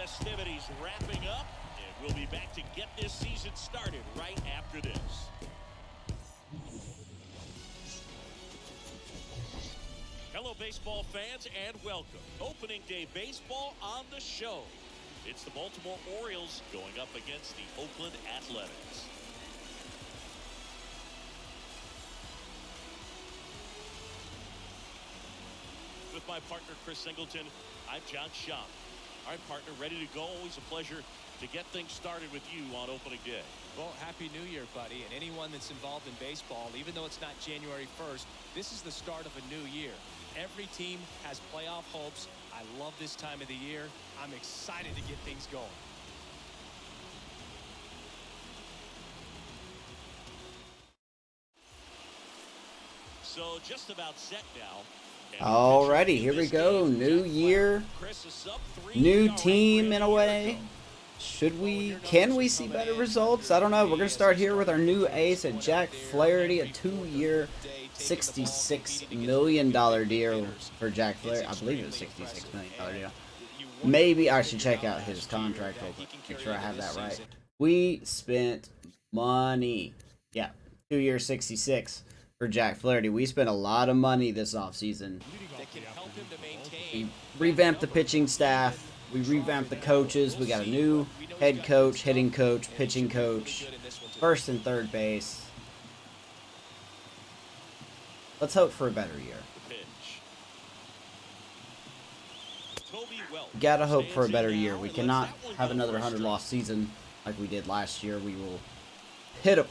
festivities wrapping up, and we'll be back to get this season started right after this. Hello, baseball fans, and welcome. Opening day baseball on the show. It's the Baltimore Orioles going up against the Oakland Athletics. With my partner, Chris Singleton, I'm John Schaub. All right, partner, ready to go. Always a pleasure to get things started with you on opening day. Well, Happy New Year, buddy. And anyone that's involved in baseball, even though it's not January 1st, this is the start of a new year. Every team has playoff hopes. I love this time of the year. I'm excited to get things going. So just about set now. Alrighty, here we go. New year, new team in a way. Can we see better results? I don't know. We're going to start here with our new ace at Jack Flaherty, a 2-year, $66 million deal for Jack Flaherty. I believe it was $66 million deal. Maybe I should check out his contract real quick, make sure I have that right. We spent money. Yeah, 2-year, 66 for Jack Flaherty. We spent a lot of money this offseason. We revamped the pitching staff. We revamped the coaches. We got a new head coach, hitting coach, pitching coach, first and third base. Let's hope for a better year. Gotta hope for a better year. We cannot have another 100-loss season like we did last year. We will hit a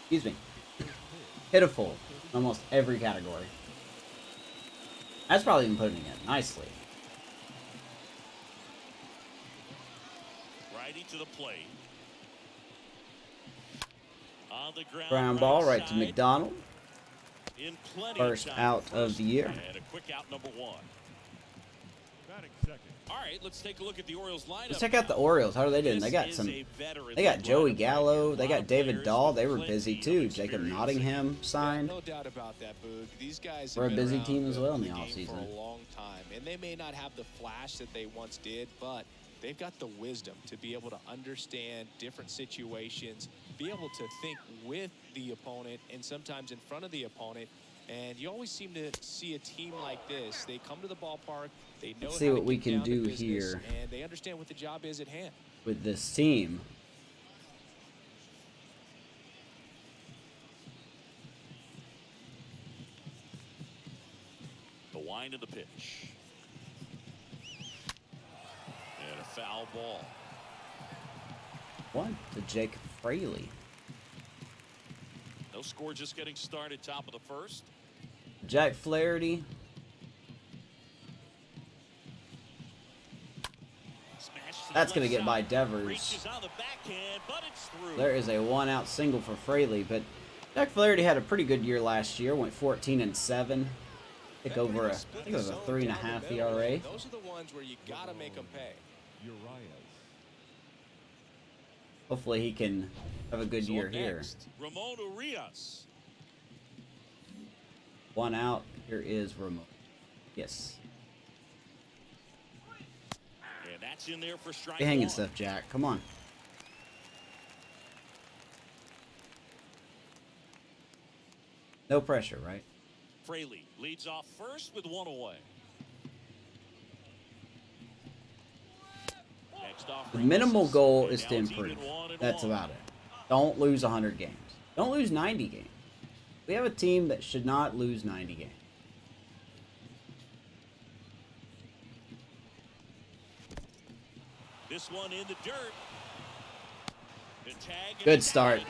excuse me, hit a full in almost every category. That's probably even putting it nicely. To the plate. On the ground ball right to McDonald. First out of the year. And a quick out, number 1. All right, let's take a look at the Orioles lineup. Let's check out the Orioles. How are they doing? They got Joey Gallo. They got David Dahl. They were busy too. Jacob Nottingham signed. No doubt about that, Boog. These guys we're a busy team as well in the offseason. For a long time, and they may not have the flash that they once did, but they've got the wisdom to be able to understand different situations, be able to think with the opponent and sometimes in front of the opponent. And you always seem to see a team like this. They come to the ballpark, they know Let's see what we can do here, and they understand what the job is at hand with this team. The wind of the pitch. And a foul ball. One to Jake Fraley. No score, just getting started, top of the first. Jack Flaherty. That's going to get by Devers. There is a 1-out single for Fraley, but Jack Flaherty had a pretty good year last year. Went 14-7. I think it was a 3.5 ERA. Those are the ones where you got to make them pay. Hopefully he can have a good year here. Ramon Urias. 1 out. Here is Ramon. Yes. And that's in there for strike. Be hanging stuff, Jack. Come on. No pressure, right? Fraley leads off first with 1 away. The minimal goal is to improve. That's about it. Don't lose 100 games. Don't lose 90 games. We have a team that should not lose 90 games. This one in the dirt. Good start.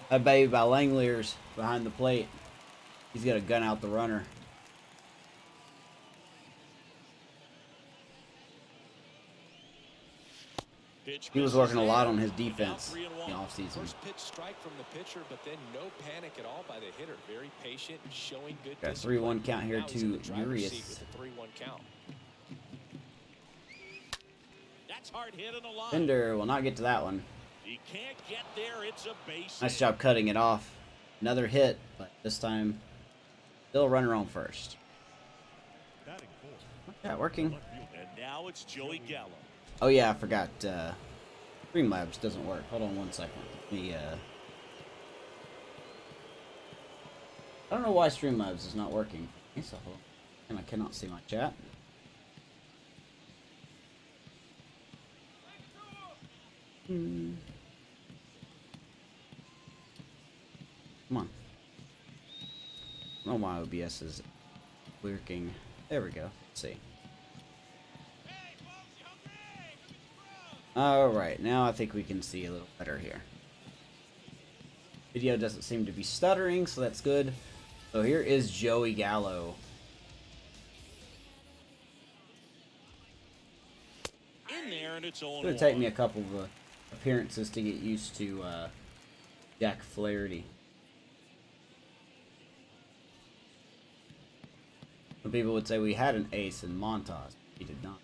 That baby by Langlier's behind the plate. He's got to gun out the runner. He was working a lot on his defense in the offseason. First pitch strike from the pitcher, but then no panic at all by the hitter. Very patient, showing good. Got a 3-1 count here to Urias. That's hard hit in the line. Fender will not get to that one. He can't get there. It's a base. Nice job cutting it off. Another hit, but this time still a runner on first. Yeah, working. And now it's Joey Gallo. Oh yeah, I forgot. Streamlabs doesn't work. Hold on one second. Let me, I don't know why Streamlabs is not working. And I cannot see my chat. Come on. I don't know why OBS is working. There we go. Let's see. Alright, now I think we can see a little better here. Video doesn't seem to be stuttering, so that's good. So here is Joey Gallo. In there, and it's It's going to take me a couple of appearances to get used to Jack Flaherty. Some people would say we had an ace in Montas. He did not.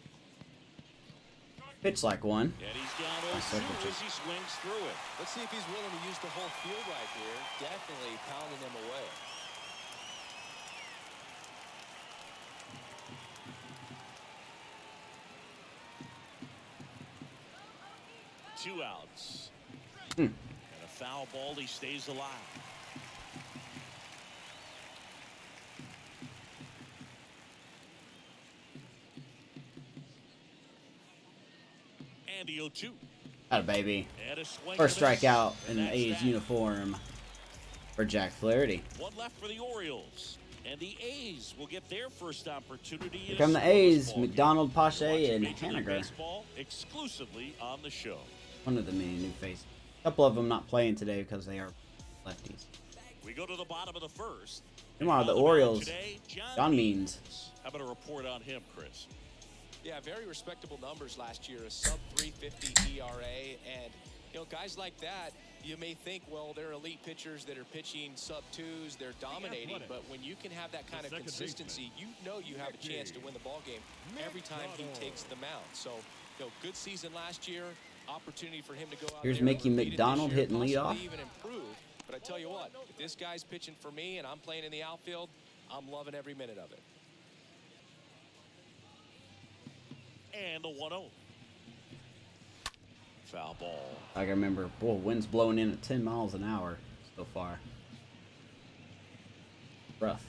Pitch like one. And he's down 0-2 as he swings through it. Let's see if he's willing to use the whole field right here. Definitely pounding them away. Two outs. And a foul ball. He stays alive. And the 0-2. Atta baby. First strikeout in the A's uniform for Jack Flaherty. One left for the Orioles. And the A's will get their first opportunity. Here come the A's, McDonald, Pache, and Haniger. Exclusively on the show. One of the many new faces. A couple of them not playing today because they are lefties. We go to the bottom of the first. Meanwhile, the Orioles, today, John Means. How about a report on him, Chris? Yeah, very respectable numbers last year. A sub 350 ERA. And, you know, guys like that, you may think, well, they're elite pitchers that are pitching sub twos, they're dominating. But when you can have that kind of consistency, you know you have a chance to win the ball game every time he takes the mound. So, you know, good season last year. Opportunity for him to go out Here's there Mickey and repeat it McDonald this year, hitting leadoff. possibly even improve. But I tell you what, if this guy's pitching for me and I'm playing in the outfield, I'm loving every minute of it. And the 1-0. Foul ball. I can remember, boy, wind's blowing in at 10 miles an hour so far. Rough.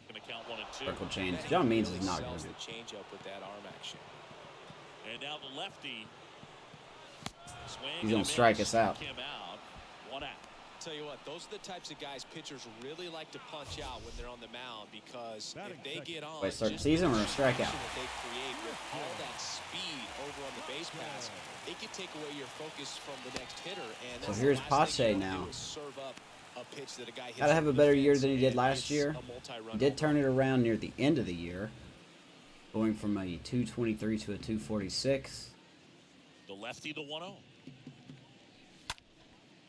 Gonna count 1 and 2. Circle change. John Means is not Sells good. the changeup with that arm action. And now the lefty. He's gonna strike us out. Him out. 1 out. Tell you what, those are the types of guys pitchers really like to punch out when they're on the mound, because if they get on, Wait, start the season or a strikeout? that they create with all that speed over on the base pass, they can take away your focus from the next hitter. And So that's here's the last thing Pache you wanna now. do is serve up a pitch that a guy hits Gotta have a over the better year fence than he did and last it's year. a multi-run He did home turn run. it around near the end of the year, going from a 223 to a 246. The lefty, the 1-0.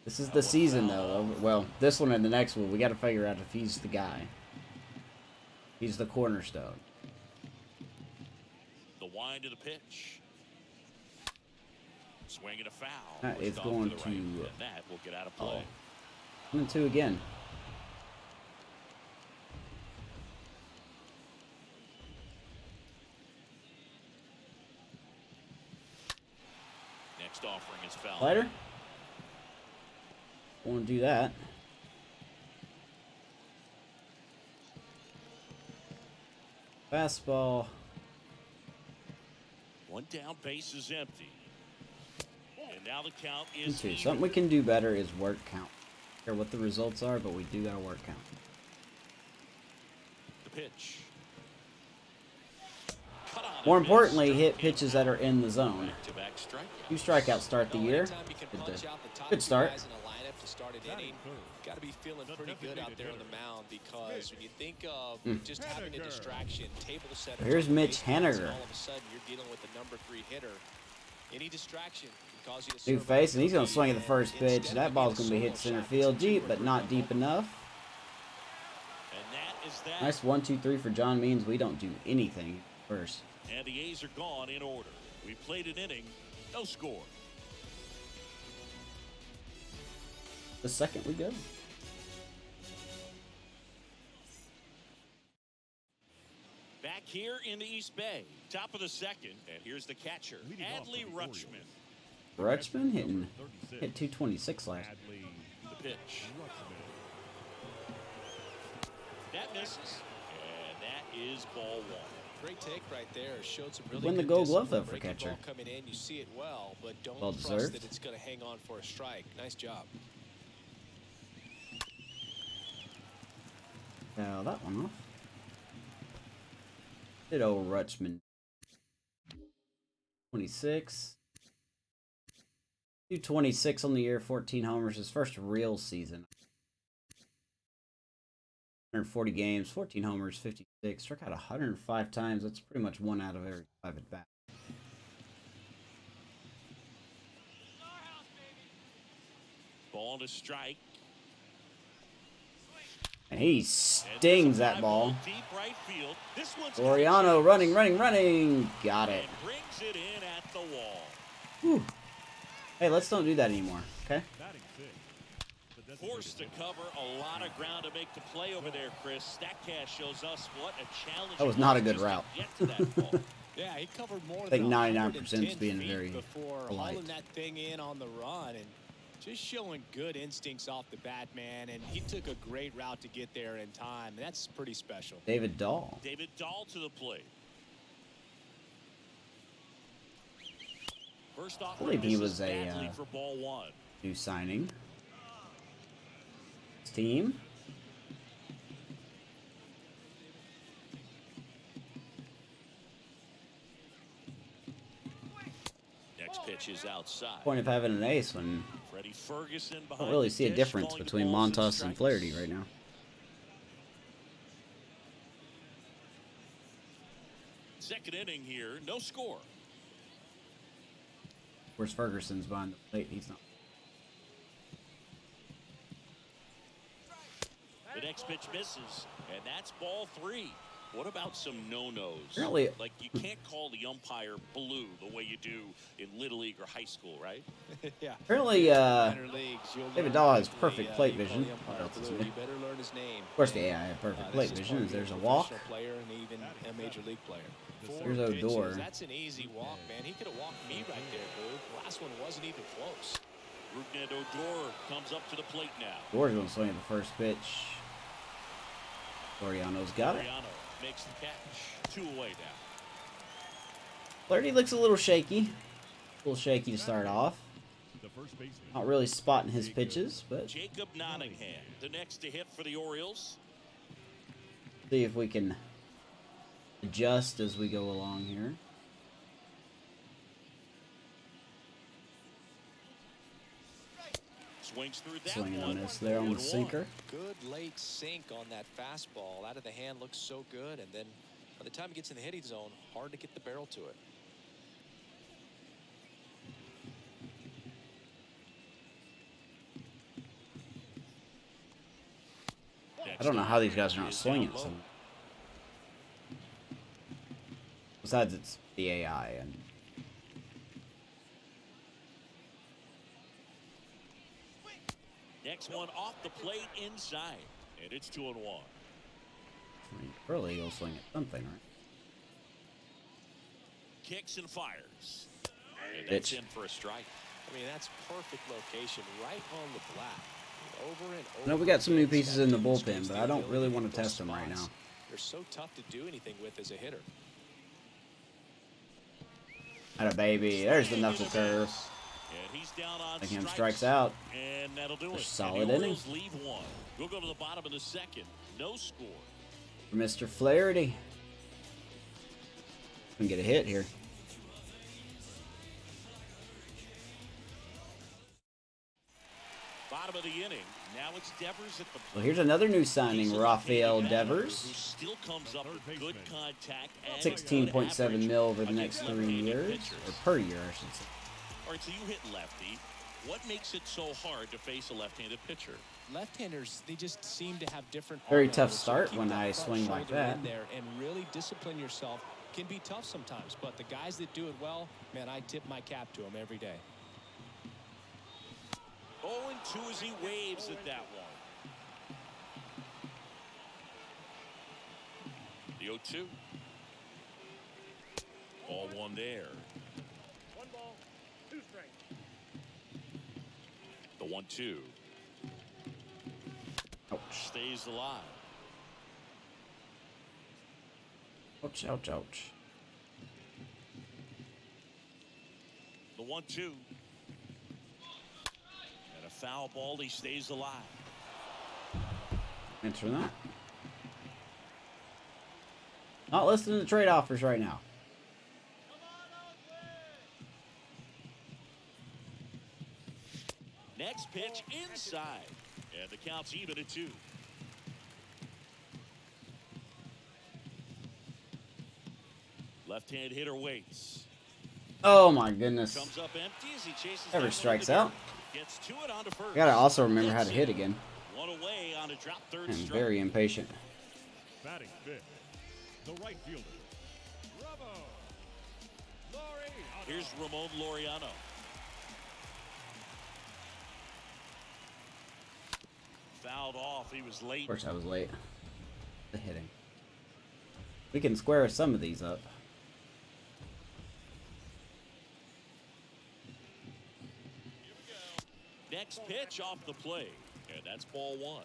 This is the season, though. Well, this one and the next one, we got to figure out if he's the guy. He's the cornerstone. The wind of the pitch. Swing and a foul. It's Pushed off going the right, to- and that will get out of play. 1-2 again. Next offering is foul. Slider? Want to do that. Fastball. One down, base is empty. And now the count is 2. even. Something we can do better is work count. I don't care what the results are, but we do got to work count. The pitch. Cut on More and miss. importantly, hit pitches that are in the zone. Back-to-back strikeout. 2 strikeouts start the year. Anytime you can punch out the top Good two start. guys in a lineup to start an inning, got to be feeling pretty good out there on the mound, because when you think of just having a distraction, table setters. Here's on the Mitch base paths, and Haniger. all of a sudden you're dealing with the number 3 hitter. Any distraction can cause you to New serve face, up and he's going to the swing at the lead, first and pitch. instead That of ball's being going to be a hit solo center shot, field it's a deep, 2 but or not 3 deep ball. enough. And that is that. Nice 1-2-3 for John Means. We don't do anything first. And the A's are gone in order. We played an inning, no score. The second we go. here in the East Bay. Top of the second, and here's the catcher, Adley Rutschman. Rutschman hit 226 last. The pitch. That misses, and that is ball one. Great take right there. Showed some really Win the good Gold Glove discipline. though for Breaking catcher. ball coming in, you see it well, but don't Well trust deserved. that it's going to hang on for a strike. Nice job. Now that one off. Did old Rutschman. 26. 226 on the year, 14 homers. His first real season. 140 games, 14 homers, 56. Struck out 105 times. That's pretty much 1 out of every 5 at bat. Ball to strike. And he stings that ball. Deep right field. This one's Laureano running. Got it. and brings it in at the wall. Whew. Hey, let's don't do that anymore, okay? Forced to cover a lot of ground to make the play over there, Chris. StatCast shows us what a challenge. That was not a good just to route. get to that ball. Yeah, he covered more I think than 99% is being 110 very feet before polite. hauling that thing in on the run and just showing good instincts off the bat, man. And he took a great route to get there in time. That's pretty special. David Dahl. David Dahl to the plate. First off, I believe he was badly a for ball one. new signing. His team. Next pitch is outside. Point of having an ace when Freddie Ferguson I behind don't really the see a dish, difference calling the between balls and Montas and strikes. Flaherty right now. Second inning here, no score. Where's Ferguson's behind the plate? He's not. The next pitch misses, and that's ball three. What about some no-nos? Apparently- Like, you can't call the umpire blue the way you do in Little League or high school, right? Yeah. Apparently, Minor leagues, you'll David learn Dahl has quickly, perfect plate you call vision. the umpire What else is blue, new? you better learn his name. Of course, the AI had perfect plate This is vision. part of There's a being walk. professional player and even a major league player. There's Four pitches, Odor. That's an easy walk, man. He could have walked me right there, Boo. The last one wasn't even close. Rougned Odor comes up to the plate now. Gore's going to swing at the first pitch. Laureano's got it. Mariano makes the catch. 2 away now. Flaherty looks a little shaky. A little shaky to start off. Not really spotting his pitches, but Jacob Nottingham, the next to hit for the Orioles. see if we can adjust as we go along here. Swings through that Swinging one. on this there on the 0-1. sinker. Good late sink on that fastball. Out of the hand looks so good, and then by the time it gets in the hitting zone, hard to get the barrel to it. I don't know how these guys are not swinging some. Besides, it's the AI and Next one off the plate inside, and it's 2-1. I mean, early he'll swing at something, right? Kicks and fires. And Pitch. that's in for a strike. I mean, that's perfect location, right on the black. Over and over. No, we got some new again, pieces in the Scott bullpen, demonstrates but the I don't ability really to want hit to those test them right spots. now. They're so tough to do anything with as a hitter. Atta baby, there's the knuckle curve. And he's down on Again, strikes out. And that'll do it. Solid And the inning. Orioles leave one. We'll go to the bottom of the second. No score. For Mr. Flaherty. Can get a hit here. Bottom of the inning. Now it's Devers at the Well, here's another new He's signing, a Rafael left-handed batter Devers. who still comes up with good contact and 16.7 good mil over the average next 3 against years. left-handed Or pitchers. per year, I should say. All right, so you hit lefty. What makes it so hard to face a left-handed pitcher? Left-handers, they just seem to have different. Very arm tough angles, so start keep when that I front swing like shoulder that. in there and really discipline yourself can be tough sometimes. But the guys that do it well, man, I tip my cap to them every day. 0-2 as he waves at that one. The 0-2. down there. 1 ball, 2 strikes. The 1-2. Ouch. Stays alive. Ouch, ouch, ouch. The 1-2. And a foul ball. He stays alive. Thanks for that. Not listening to trade offers right now. Next pitch inside. And the count's even at 2. Left-hand hitter waits. Oh my goodness. Comes up empty as he chases Never that strikes one to out. dirt. Gets to it onto first. I gotta also remember how to hit again. One away on a drop third I'm strike. very impatient. Batting fifth, the right fielder, Here's Ramon Laureano. Fouled off. He was late. Of course I was late. The hitting. We can square some of these up. Next pitch off the plate. And that's ball 1.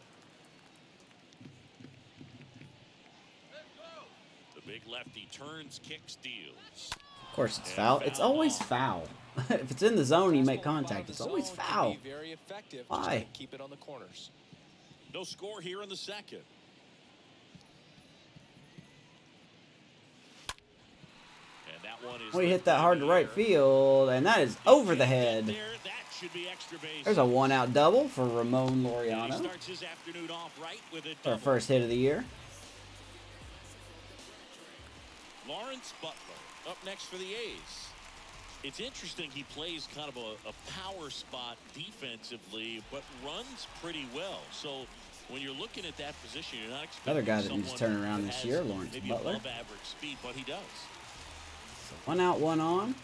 The big lefty turns, kicks, deals. Of course it's foul. It's always foul. If it's in the zone, you make contact. It's always foul. Very effective. Why? Keep it on the corners. No score here in the second. And that one is We hit that hard to right field, and that is over the head. There, that should be extra base. There's a 1-out double for Ramon And he Laureano. starts his afternoon off right with a Our double. first hit of the year. Lawrence Butler up next for the A's. It's interesting he plays kind of a power spot defensively, but runs pretty well. So when you're looking at that position, you're not expecting Another guy that needs to turn someone around who this has year, Lawrence maybe Butler. above average speed, but he does. So 1 out, 1 on.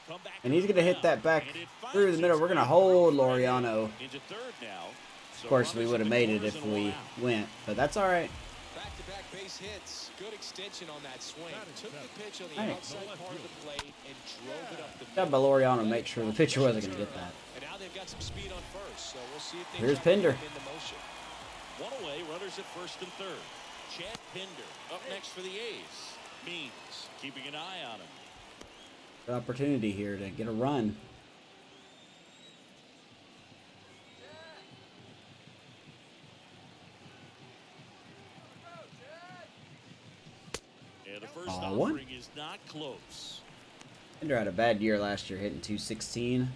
Come back And he's going to hit that back and it finds through the middle. its We're going to way hold through Laureano. into third now. So Of course, we runners would in have the made it corners if and we one out. went, but that's all right. Back-to-back base hits. Good extension on that swing. Took the pitch on the Hey. outside part of the plate and drove it up the Got by middle. Laureano to make sure the pitcher wasn't going to get that. And now they've got some speed on first, so we'll see if they Here's can Pinder. get into motion. One away, runners at first and third. Chad Pinder up next for the A's. Means keeping an eye on him. Good opportunity here to get a run. And the first Ball one. offering is not close. Pinder had a bad year last year, hitting .216.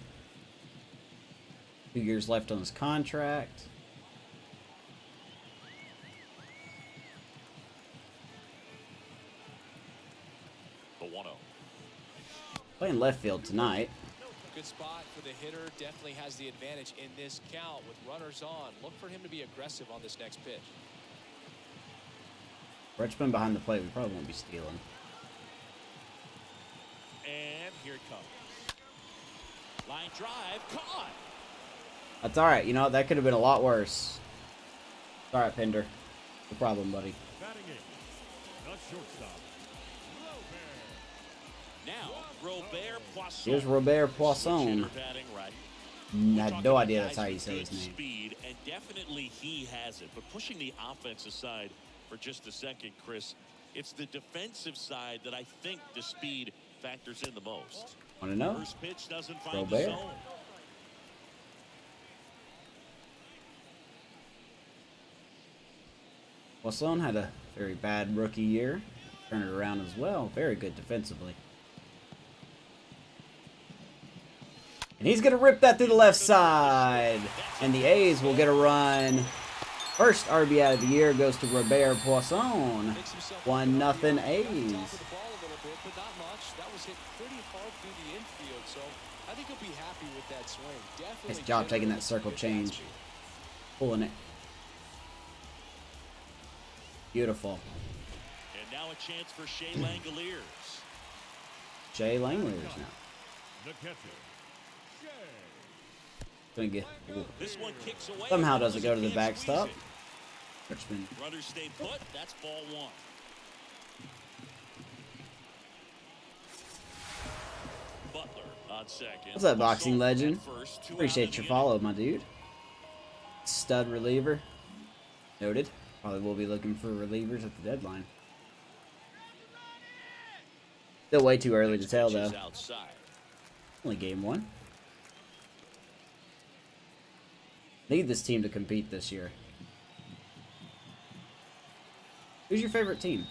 2 years left on his contract. The 1-0. Playing left field tonight. Good spot for the hitter. Definitely has the advantage in this count with runners on. Look for him to be aggressive on this next pitch. Richmond behind the plate. We probably won't be stealing. And here it comes. Line drive, caught. That's all right. You know, that could have been a lot worse. All right, Pinder. No problem, buddy. batting in, the shortstop, Now, Robert Poisson. Here's Robert Switch Poisson. hitter batting right. Had Talking no about idea guys that's how you with say his good name. Speed, and definitely he has it. But pushing the offense aside for just a second, Chris, it's the defensive side that I think the speed factors in the most. Want to know? First pitch doesn't find Robert. the zone. Poisson had a very bad rookie year. Turned it around as well. Very good defensively. And he's going to rip that through the left side. And the A's will get a run. First RB out of the year goes to Robert Poisson. Makes himself 1-0 A's. top of the ball a little bit, but not much. That was hit pretty hard through the infield, so I think he'll be happy with that swing. Definitely Nice job taking that circle good change. speed. Pulling it. Beautiful. And now a chance for Shea Langoliers. Jay Langley's now. the catcher, Shea. Gonna get, ooh. This one kicks away. Somehow doesn't go to the Can't backstop. squeeze Richmond. Runners stay put. That's ball one. Butler on second. What's up, boxing legend? First, Appreciate your follow, my dude. Stud reliever. Noted. Probably will be looking for relievers at the deadline. Still way too early to tell, though. Only game one. Need this team to compete this year. Who's your favorite team?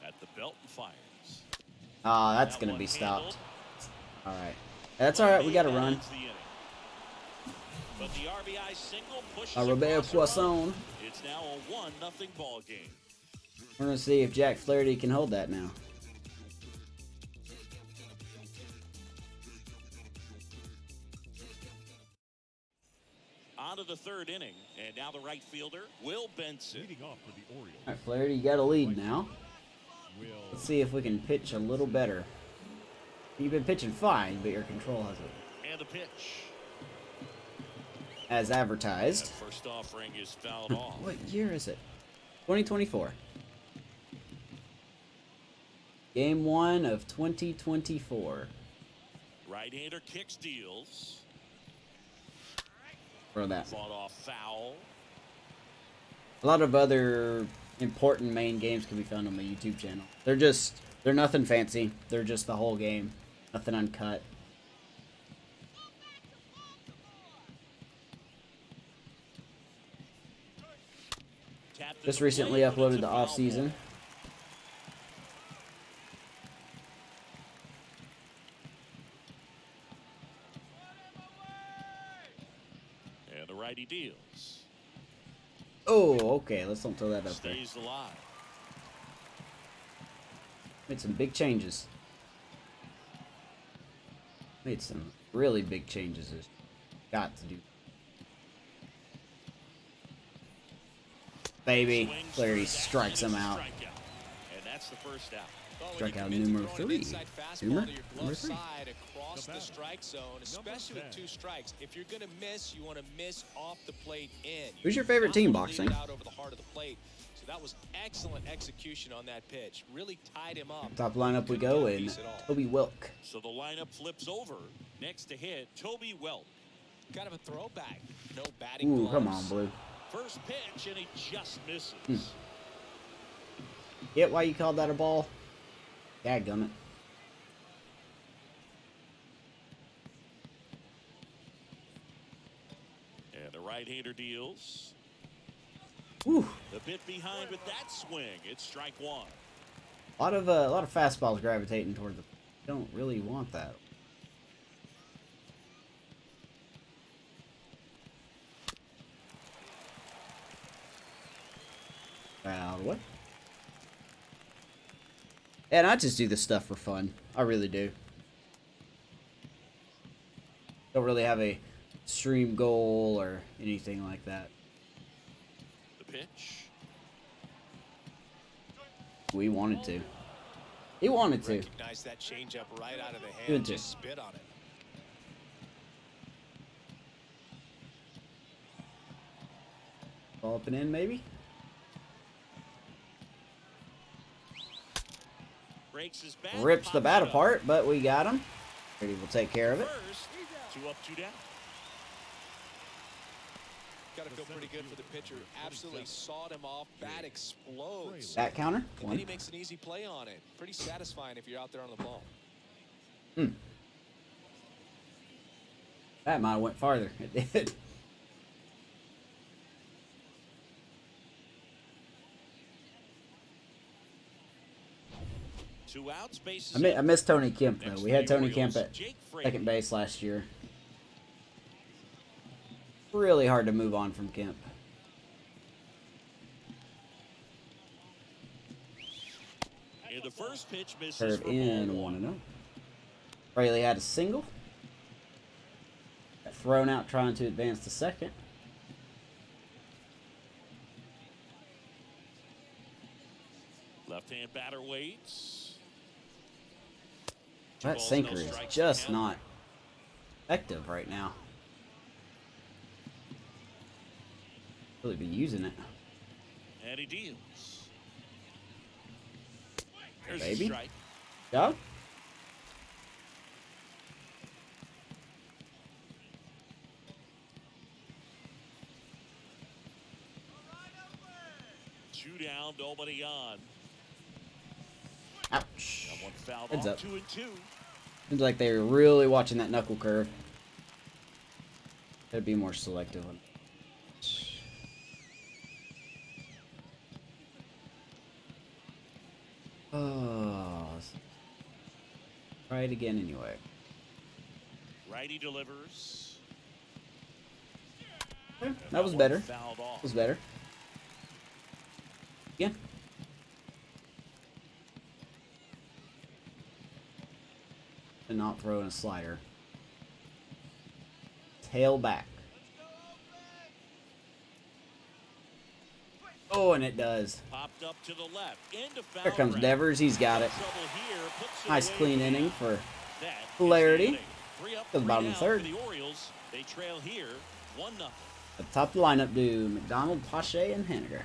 At the belt and fires. Ah, that's going to be stopped. All right. That's all right. We got to run. But the RBI single pushes Robert Poisson. It's now a 1-0 ball game. We're going to see if Jack Flaherty can hold that now. On to the third inning, and now the right fielder, Will Benson. Leading off for the Orioles. All right, Flaherty, you got a lead now. Let's see if we can pitch a little better. You've been pitching fine, but your control hasn't. And the pitch. As advertised. That first offering is fouled off. What year is it? 2024. Game 1 of 2024. Right-hander kicks, deals. Throw that. Fought off foul. A lot of other important main games can be found on my YouTube channel. They're nothing fancy. They're just the whole game. Nothing uncut. Just recently uploaded the off season. And the righty deals. Oh, okay. Let's don't throw that up there. Stays alive. Made some big changes. Made some really big changes. Got to do. Baby, Flaherty strikes him out. And that's the first out. Strike out numero 3. Number 3. Across the strike zone, especially with 2 strikes. If you're going to miss, you want to miss off the plate in. Who's your favorite team boxing? Out over the heart of the plate. So that was excellent execution on that pitch. Really tied him up. Top lineup we go in. Toby Wilk. So the lineup flips over. Next to hit, Toby Welk. Kind of a throwback. No batting Ooh, gloves. come on, Blue. First pitch, and he just misses. Get why you called that a ball? Dadgummit. And the right-hander deals. Whew. The bit behind with that swing. It's strike one. A lot of fastballs gravitating toward the. Don't really want that. Out of the way. And I just do this stuff for fun. I really do. Don't really have a stream goal or anything like that. The pitch. We wanted to. He wanted to. Recognize that changeup right out of the hand. Good. Just spit on it. Ball up and in, maybe. Breaks his bat, Rips the bat pops it up. apart, but we got him. Brady will take care of it. First, 2 up, 2 down. Got to feel pretty good for the pitcher. Absolutely sawed him off. Bat explodes. Bat counter. And then One. he makes an easy play on it. Pretty satisfying if you're out there on the ball. That might have went farther. It did. Two outs, bases I miss Tony Kemp, though. Next We had for the Tony Kemp Orioles, at Jake Fraley. second base last year. Really hard to move on from Kemp. And the first pitch misses Curve for in ball 1-0. Fraley had a single. Got thrown out trying to advance to second. Left-hand batter waits. That Balls, sinker no is strikes just to count. not effective right now. Really be using it. And he deals. There's Baby. a strike. Go. 2 down, nobody on. Ouch. Someone fouled Heads off. up. 2-2. Seems like they were really watching that knuckle curve. Gotta be more selective on. Oh. Try it again anyway. Righty delivers. Okay, that was better. Fouled off. Was better. Yeah. And not throwing a slider. Tail back. Oh, and it does. Popped up to the left. Into foul Here comes ground. Devers. He's got it. Trouble here, puts it Nice away clean from inning out. for That is the hilarity. inning. 3 up, To the 3 bottom of down the third. for the Orioles. They trail here 1-0. At the top of the lineup do McDonald, Pache, and Haniger.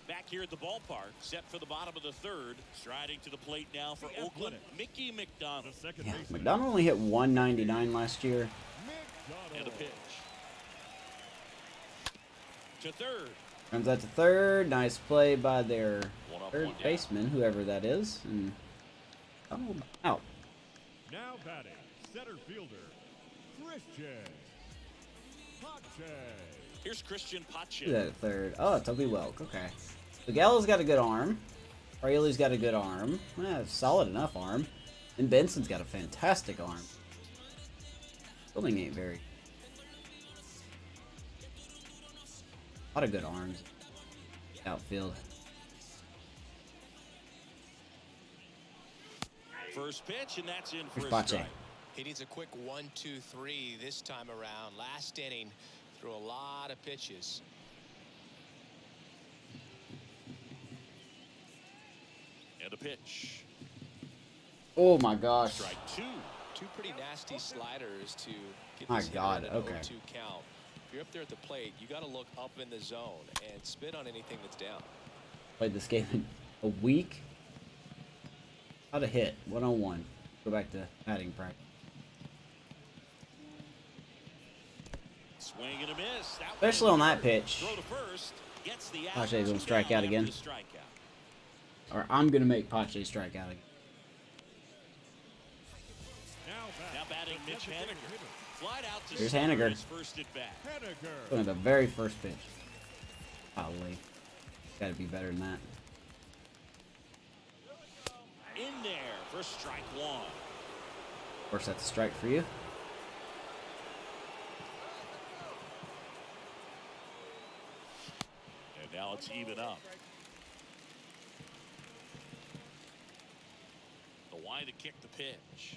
Back here at the ballpark, set for the bottom of the third. Striding to the plate now for Oakland, Mickey McDonald. The second Yeah, baseman. McDonald only hit 199 last year. And a McDonald. pitch. To third. Comes out to third. Nice play by their One up, third one down. baseman, whoever that is. And out. Now batting, center fielder, Christian Pache. Here's Christian Pache. Who's that at third? Oh, Toby Welk. Okay. So Gallo's got a good arm. Fraley's got a good arm. Solid enough arm. And Benson's got a fantastic arm. Fielding ain't very. A lot of good arms. Outfield. First pitch, and that's in for Here's a Pache. strike. He needs a quick 1-2-3 this time around. Last inning, threw a lot of pitches. And a pitch. Oh my gosh. Strike 2. Two pretty nasty sliders to get My this hitter God, at an okay. 0-2 count. If you're up there at the plate, you got to look up in the zone and spit on anything that's down. Played this game in a week. How to hit 101. Go back to batting practice. Swing and a miss. That Especially on that pitch. Throw to first. Gets the out. Pache's gonna 2 strike down out again. after the strikeout. Or I'm gonna make Pache strike out again. Now batting Mitch Haniger. Flied out to Here's center Haniger. his first at bat. Haniger. Going to the very first pitch. Golly. Gotta be better than that. In there for strike 1. Of course, that's a strike for you. And now it's even up. The why to kick the pitch.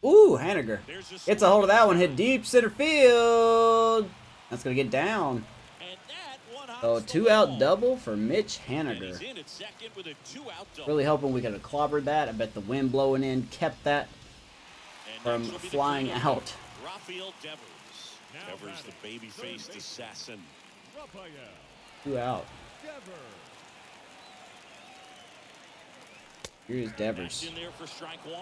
Ooh, Haniger. There's a Gets a hold of that one. Hit deep center field. That's gonna get down. And that one So hops the 2 out wall. double for Mitch And Haniger. he's in at second with a 2-out double. Really hoping we could have clobbered that. I bet the wind blowing in kept that And from next will be the flying cleanup. out. Rafael Devers. Now Devers, the batting, baby-faced third baseman. assassin. Rafael 2 out. Devers. Here's That's Devers. in there for strike 1.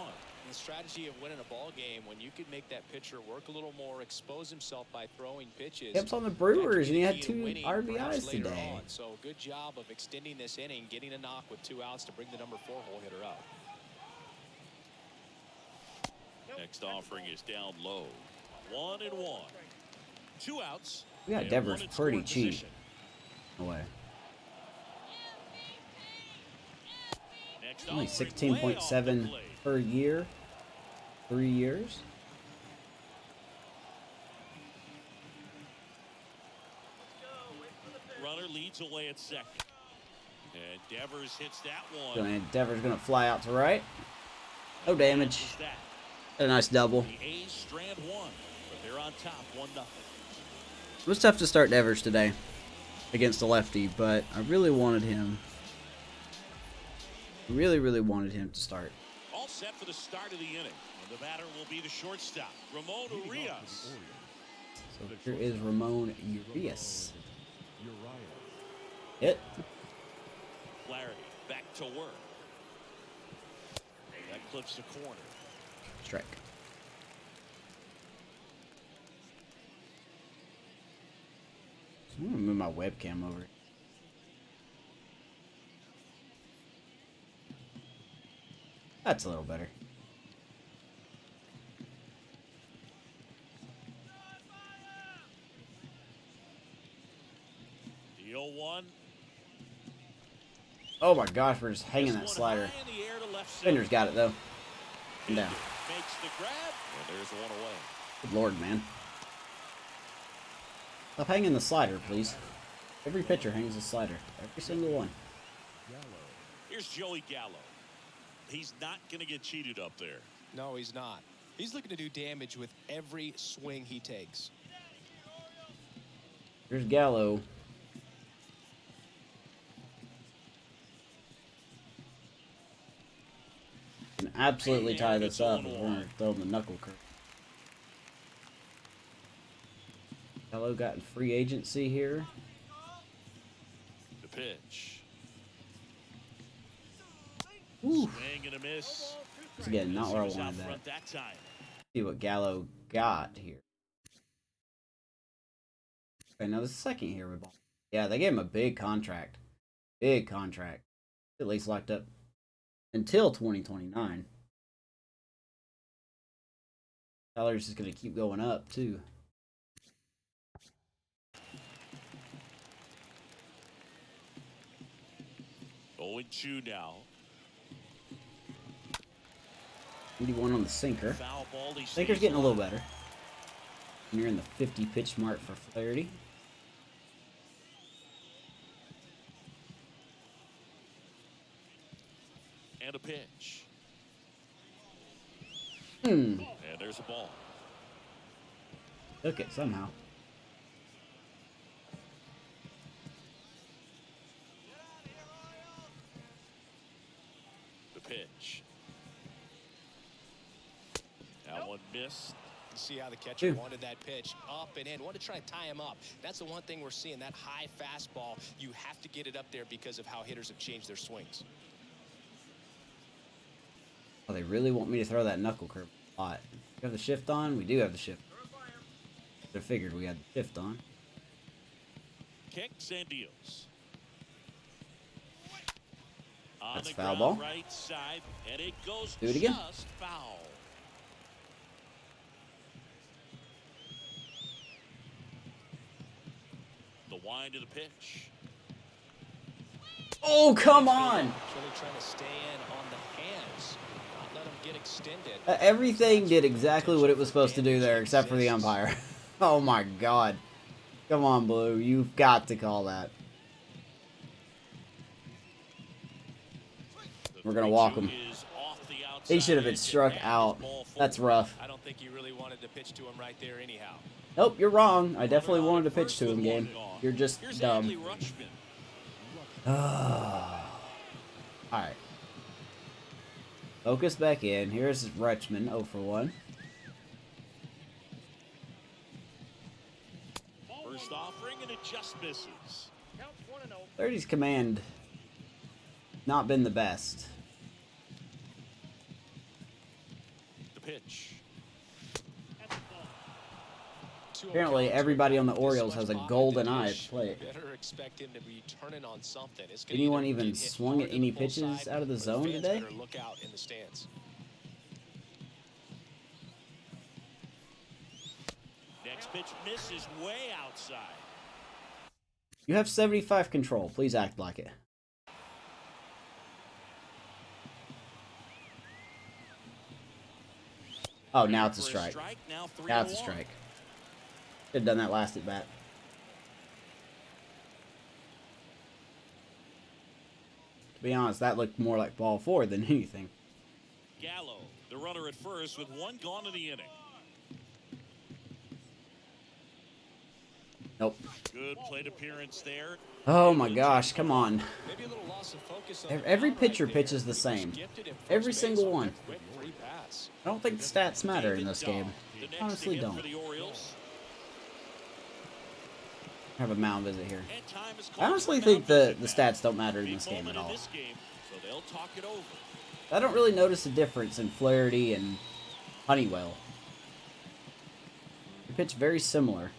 The strategy of winning a ball game, when you could make that pitcher work a little more, expose himself by throwing pitches. Kept on the that could Brewers, be and he the had key to 2 winning perhaps RBIs later today. on. So good job of extending this inning, getting a knock with 2 outs to bring the number 4 hole hitter up. Next offering is down low. 1-1. 2 outs. We got and Devers one in pretty scoring cheap. position. No way. Next Only offering way off the 16.7 plate. per year. 3 years. Runner leads away at second. And Devers hits that one. And Devers gonna fly out to right. No damage. Is that. A nice double. The A's strand 1, but they're on top 1-0. It was tough to start Devers today against the lefty, but I really wanted him. Really wanted him to start. all set for the start of the inning. And the batter will be the shortstop, Ramon Urias. So here is Ramon Urias. Urias. Hit. Flaherty back to work. That clips the corner. Strike. I'm gonna move my webcam over. That's a little better. The 0-1. Oh my gosh, we're just hanging that slider. Fender's got it though. I'm down. Makes the grab. And there's one away. Good lord, man. Stop hanging the slider, please. Every pitcher hangs a slider. Every single one. Here's Joey Gallo. He's not going to get cheated up there. No, he's not. He's looking to do damage with every swing he takes. Here's Gallo. Can absolutely tie this up if we're throwing the knuckle curve. Gallo got free agency here. The pitch. Ooh. Swing and a miss. Once again, not where I wanted that. See what Gallo got here. Okay, now the second here with ball. Yeah, they gave him a big contract. Big contract. At least locked up until 2029. Salary's just going to keep going up, too. Oh, and 2 now. 81 on the sinker. Foul ball. Sinker's getting a little better. Near in the 50 pitch mark for Flaherty. And a pitch. And there's a ball. Took it somehow. The pitch. That one missed. See how the catcher wanted that pitch up and in. Wanted to try to tie him up. That's the one thing we're seeing. That high fastball, you have to get it up there because of how hitters have changed their swings. Oh, they really want me to throw that knuckle curve a lot. We have the shift on? We do have the shift. I figured we had the shift on. Kicks and deals. That's foul ball. Right side, and it goes do it again. Just foul. The wind of the pitch. Oh, come on! Really trying to stay in on the hands, not let them get extended. Everything did exactly what it was supposed to do there, except for the umpire. Oh my god. Come on, Blue. You've got to call that. We're going to walk him. He should have been struck out. That's rough. I don't think you really wanted to pitch to him right there anyhow. Nope, you're wrong. I definitely wanted to pitch to him, game. You're just dumb. Alright. Focus back in. Here's Rutschman, 0 for 1. First offering, and it just misses. 30's command not been the best. The pitch. Apparently, everybody on the Orioles has a golden eye to play it. Better expect him to be turning on something. Anyone even swung at any pitches out of the zone today? Look out in the stands. Next pitch misses way outside. You have 75 control. Please act like it. Oh, now it's a strike. Now it's a strike. Should have done that last at bat. To be honest, that looked more like ball 4 than anything. Gallo, the runner at first with 1 gone in the inning. Nope. Good plate appearance there. Oh my gosh, come on. Maybe a little loss of focus on the Every count right pitcher there. pitches the He was same. gifted at first Every base single on one. that quick free pass. I don't think the stats matter in this game. The next Honestly, to hit don't. for the Orioles. Have a mound visit here. And time is I called honestly for a think mound the visit stats don't matter in Big this game at moment in all. this game, so they'll talk it over. I don't really notice a difference in Flaherty and Honeywell. They pitch very similar.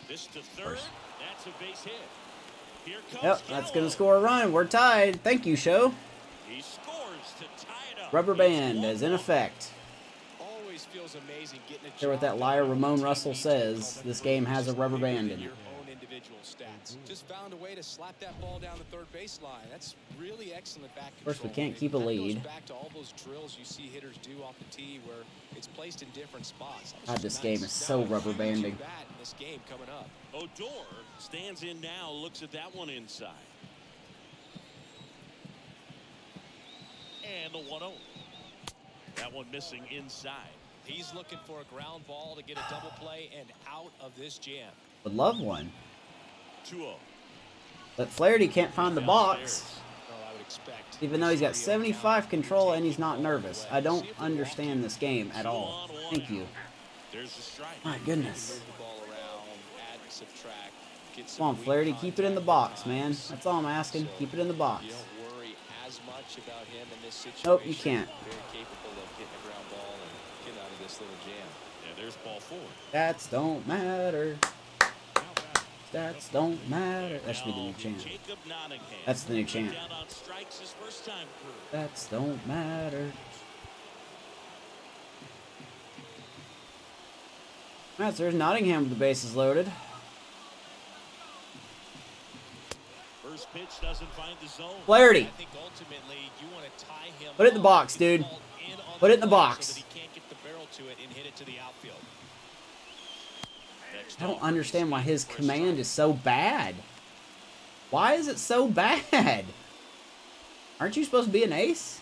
This to third. That's a base hit. Here comes Yep, that's Gallo. going to score a run. We're tied. Thank you, show. He scores to tie it up. Rubber It's band is in 1-1. effect. Always feels amazing getting a Hear what that job liar done on Ramon the Russell TV says. call This that game really has a just rubber bigger band than in it. your own individual stats. Just found a way to slap that ball down the third baseline. That's really excellent back control. Of course, we can't And keep a that lead. Goes back to all those drills you see hitters do off the tee where it's placed in different spots. That was God, just this nice. game is so Now, rubber huge banding. bat in this game coming up. Odor stands in now, looks at that one inside. And the 1-0. That one missing inside. He's looking for a ground ball to get a double play and out of this jam. Would love one. 2-0. But Flaherty can't find the box. Well, I would expect. Even though he's got 75 control and he's not nervous. I don't understand this game at all. Thank you. There's the strike. My goodness. Move the ball around, add and subtract. Get some Come on, weak Flaherty, keep it in the box, contact man. times. That's all I'm asking. Keep it in the box. You don't worry as much about him in this situation. Nope, you can't. Very capable of getting a ground ball and getting out of this little jam. Yeah, there's ball 4. Stats don't matter. Stats don't matter. That should be the new Now, chant. Jacob Nottingham. That's the new chant. Down on strikes his first time through. Stats don't matter. Alright, so there's Nottingham with the bases loaded. First pitch doesn't find the zone. Flaherty. I think ultimately you want to tie him. Put it in the up, box, get the dude. ball in on Put it in the plate box. So that he can't get the barrel to it and hit it to the outfield. Next I don't offering understand why his for a command strike. is so bad. Why is it so bad? Aren't you supposed to be an ace?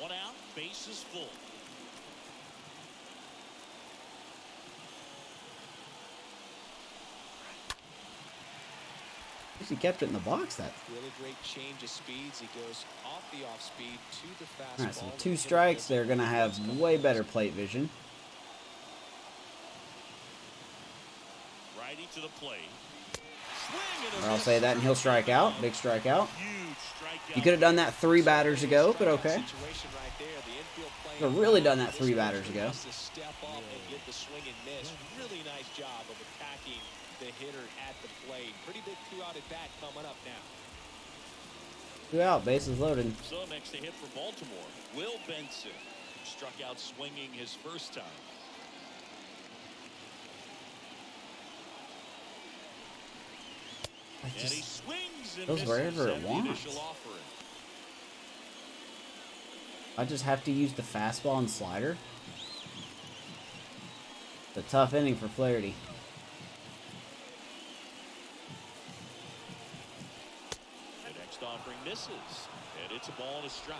1 out, base is full. At least he kept it in the box. That. Really great change of speeds. He goes off the off speed to the fastball. All right, so 2 strikes. They're gonna have way better plate vision. Righty to the plate. Swing and Or a I'll miss. say that, and he'll strike out. Big strikeout. Huge strikeout. You could have done that 3 batters ago, but okay. Situation right there. The infield player Could have really done that 3 batters ago. has to step up and get the swing and miss. Really nice job of attacking the hitter at the plate. Pretty big 2-out at bat coming up now. 2 out, bases loaded. So next to hit for Baltimore, Will Benson struck out swinging his first time. I And he just, swings and goes misses wherever it at the wants. initial offering. I just have to use the fastball and slider. It's a tough inning for Flaherty. The next offering misses, and it's a ball and a strike.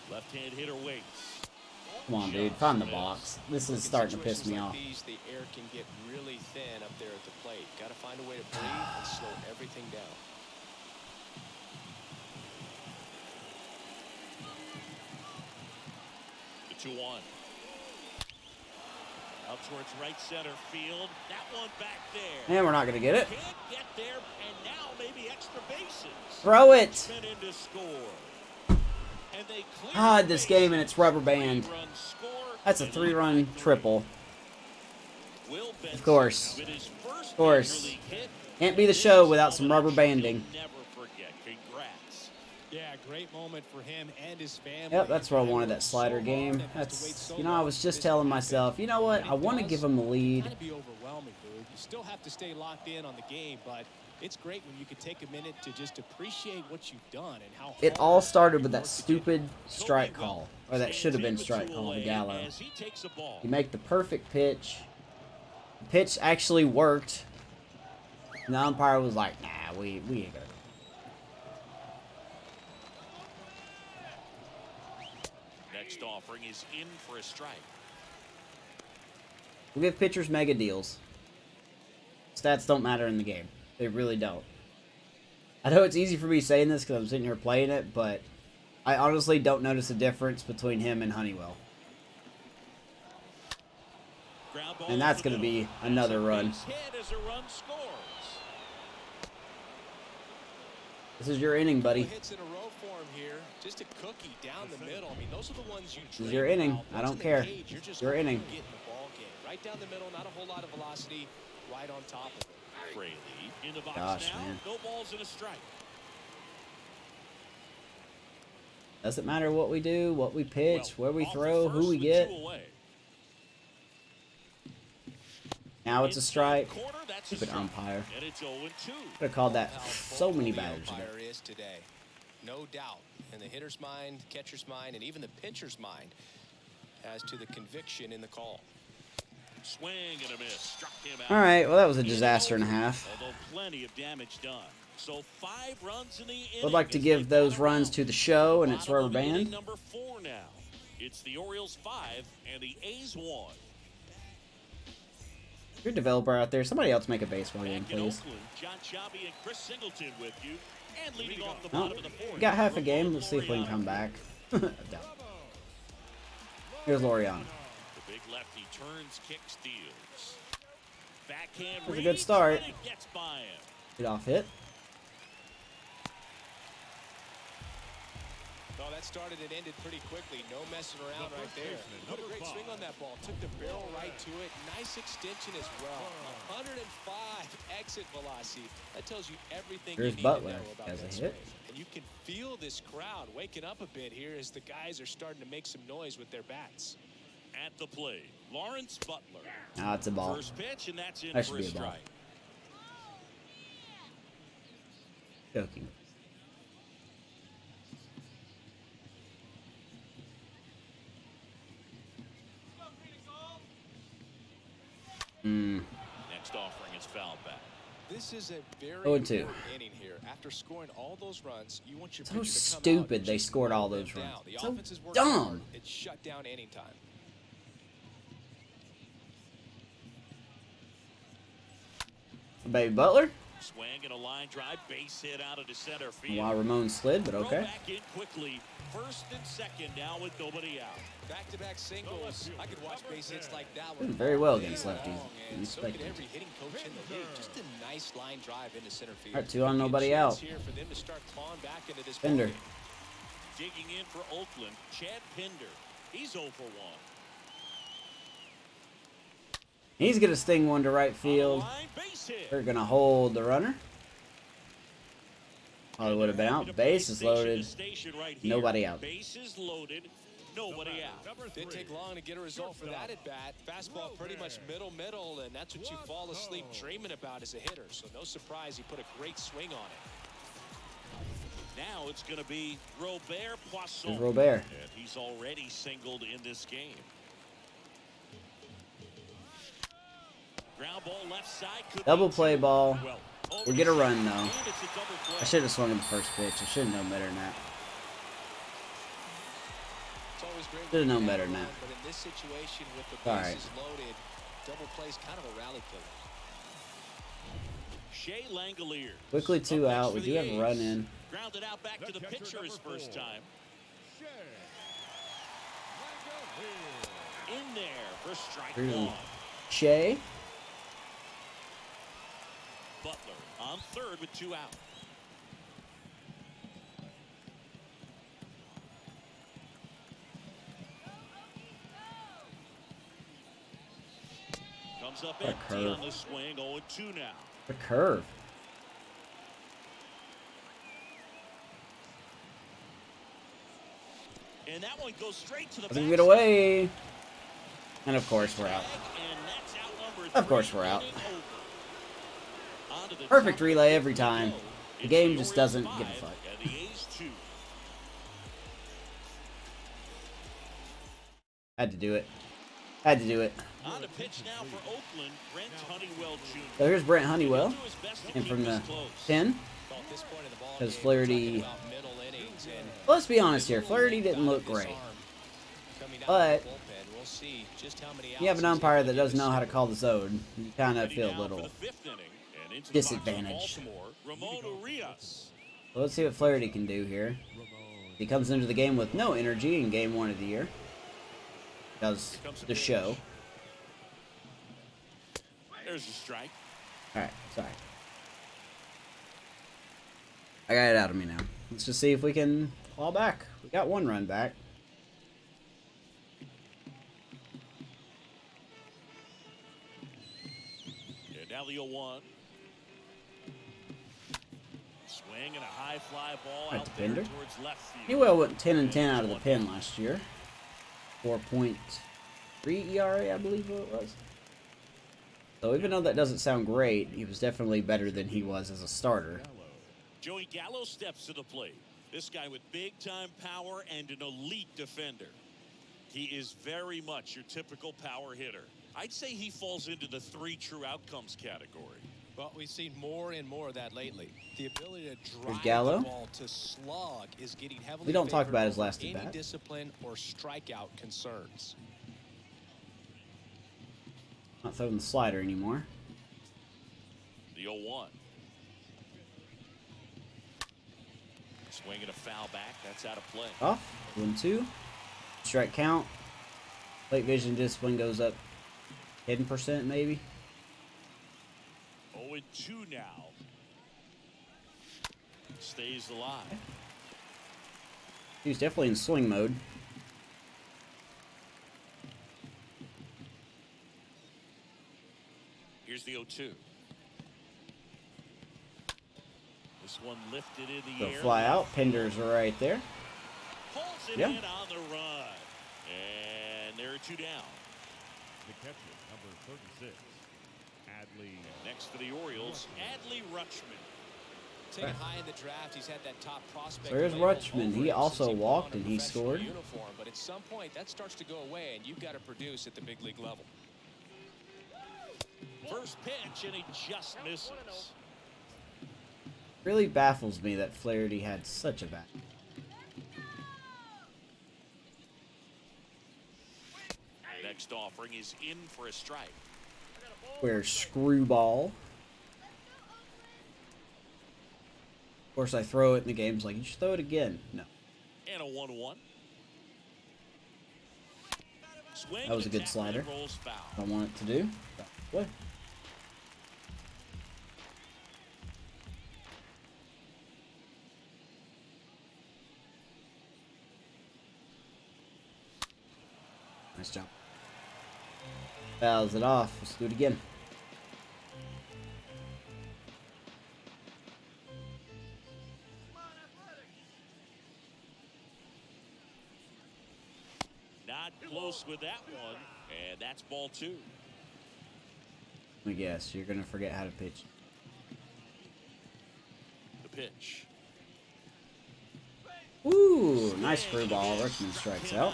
Left-hand hitter waits. Come on, dude. Find the box. This is starting to piss me Situations off. like these, the air can get really thin up there at the plate. Got to find a way to breathe and slow everything down. The 2-1. Out towards right center field. That one back there. And we're not going to get it. Can't get there, and now maybe extra bases. Throw it. Spin in to score. And they clear God, the this game and bases. it's rubber band. 3-run score. That's a 3-run triple. Will Benson Of course. with his first Of course. major league hit. Can't be the show without some rubber banding. You'll never forget. Congrats. Yeah, great moment for him and his family. Yep, that's where I wanted that slider So game. long and has to wait That's, so you know, I long was for just this telling to myself, you know what? When I he want to does, give him a lead. Gotta be overwhelming, dude. You still have to stay locked in on the game, but It's great when you can take a minute to just appreciate what you've done and how It hard all started with you that worked to get stupid strike call. Or that should have been strike call to Gallo. As he takes a ball. You make the perfect pitch. The pitch actually worked. And the umpire was like, nah, we ain't gonna. Next offering is in for a strike. We'll give pitchers mega deals. Stats don't matter in the game. They really don't. I know it's easy for me saying this because I'm sitting here playing it, but I honestly don't notice a difference between him and Honeywell. And that's going to be another run. This is your inning, buddy. Hits in a row for him here. Just a cookie down the middle. I mean, those are the ones you This is your inning. I don't care. Your inning. Getting the ball game. Right down the middle, not a whole lot of velocity, right on top of it. Fraley in the box Gosh, now. man. No balls and a strike. Doesn't matter what we do, what we pitch, where we off throw, the who first we with get. 2 away. Now it's a strike. Corner, that's a Stupid strike. umpire. And it's 0-2. Could have called that How so many vocal the batters ago. umpire is today. No doubt in the hitter's mind, catcher's mind, and even the pitcher's mind as to the conviction in the call. Swing and a miss. Struck him out. All right, well, that was a disaster and a half. Although plenty of damage done. So 5 runs in the inning. I'd like to as give they those battle runs out. to the show, and it's Bottom rubber of inning band. number 4 now. It's the Orioles 5 and the A's 1. If you're a developer out there, somebody else make a baseball game, Back in please. Oakland, John Chobby and Chris Singleton with you. And leading off the No, bottom of the 4th. we got half a game. Let's see if we can come back. Doubt. Here's Loriano. The big lefty turns, kicks, deals. Backhand Was a reads, good start. and it gets by him. Get off hit. Oh, that started and ended pretty quickly. No messing around right there. What a great swing on that ball. Took the barrel right to it. Nice extension as well. 105 exit velocity. That tells you everything Here's you need Butler to know about as a that hit. swing. And you can feel this crowd waking up a bit here as the guys are starting to make some noise with their bats. At the plate, Lawrence Butler. Ah, it's a ball. First pitch, and that's in That should for a be a ball. strike. Joking. Next offering is foul back. This is a very 0-2. important inning here. After scoring all those runs, you want your So pitcher to come out stupid and they just scored all mow them those runs. down. The So offense is working dumb. hard. It's shut down anytime. Baby Butler. Swing and a line drive, base hit out into center field. While Ramon slid, but Throw okay. back in quickly. First and second now with nobody out. Back-to-back singles. I could watch base hits like that Doing one. very well all against day lefties. long, and so could Respected. every hitting coach in the league. Just a nice line drive into center field. All right, 2 on, Could be a nobody chance out. Here for them to start clawing back into this Pinder. ballgame. Digging in for Oakland, Chad Pinder. He's 0 for 1. He's going to sting one to right On the field. line, base hit. They're going to hold the runner. Probably would have been out. Base is loaded. Nobody out. Bases loaded. Nobody out. Didn't take long to get a result for that at bat. Fastball pretty much middle, and that's what you fall asleep dreaming about as a hitter. So no surprise he put a great swing on it. Now it's going to be Robert Poisson. There's Robert. And he's already singled in this game. Ground ball left side. Could Double be play two. ball. Well, We'll get a run, though. and it's a double play. I should have swung at the first pitch. I should have known better than that. It's always great. Should've known when you better have a than run, that. But in this situation with the All right. bases loaded, double play's kind of a rally killer. Shea Langoliers. Quickly 2 Up next out. for We the do have a A's. run in. Grounded out back to the catcher, pitcher his number first 4. time. Shea. In there for strike Here's 1. Shea. Butler on third with 2 out. Comes up What a empty curve. on the swing. 0-2 now. The curve. And that one goes straight to the Doesn't get away. And of course, we're out. And that's out number Of course 3, we're out. inning over. On to the Perfect top of relay the every fifth we time. go. The It's game the just Orioles doesn't give a 5 fuck. and the A's 2. Had to do it. Had to do it. On the pitch now for Oakland, Brent Honeywell Jr. So here's Brent Honeywell. He'll do his best to And keep from the this close. 10. Well, at this point in the ball 'Cause game, Flaherty- we're talking about middle innings, and Let's be honest his here. little Flaherty leg didn't got look in his great. arm coming out But of the bullpen. We'll see just how many you have an outs he's umpire able that to give does know how to us. call the zone. You kind of Ready feel a now for little the fifth inning, and into the box for disadvantaged. Baltimore, Ramon Urias. So let's see what Flaherty can do here. He comes into the game with no energy in game 1 of the year. Does the show. There's a strike. Alright, sorry. I got it out of me now. Let's just see if we can claw back. We got 1 run back. And now the 0-1. Swing and a high fly ball Right out to there Bender. towards left field. Honeywell went 10 and 10 out of the pen last year. 4.3 ERA, I believe it was. So even though that doesn't sound great, he was definitely better than he was as a starter. Joey Gallo steps to the plate. This guy with big-time power and an elite defender. He is very much your typical power hitter. I'd say he falls into the 3 true outcomes category. Well, we've seen more and more of that lately. The ability to drive Gallo. the ball to slug is getting heavily We don't talk favored about his over last any at-bat. discipline or strikeout concerns. Not throwing the slider anymore. The 0-1. Swing and a foul back. That's out of play. Off. 1-2. Strike count. Plate vision discipline goes up 10% maybe. 0-2 now. Stays alive. He's definitely in swing mode. Here's the 0-2. This one lifted in the Go air. fly out. Pender's right there. Pulls it Yeah. in on the run. And there are 2 down. The catcher, number 36, Adley. Next for the Orioles, Adley Rutschman. Taken high in the draft, he's had that top prospect. So here's label Rutschman. over He him also since he put walked on a and he professional scored. Uniform, but at some point, that starts to go away, and you've got to produce at the big league level. First pitch, and he just misses. Really baffles me that Flaherty had such a bat. Next offering is in for a strike. Where's Screwball? Of course, I throw it in the games like, you should throw it again. No. And a 1-1. Swing That was a and good tap, slider. and it rolls foul. I want it to do. What? Nice job. Fouls it off. Let's do it again. Not close with that one, and that's ball 2. Let me guess. You're going to forget how to pitch. The pitch. Ooh, nice screwball. Richmond strikes out.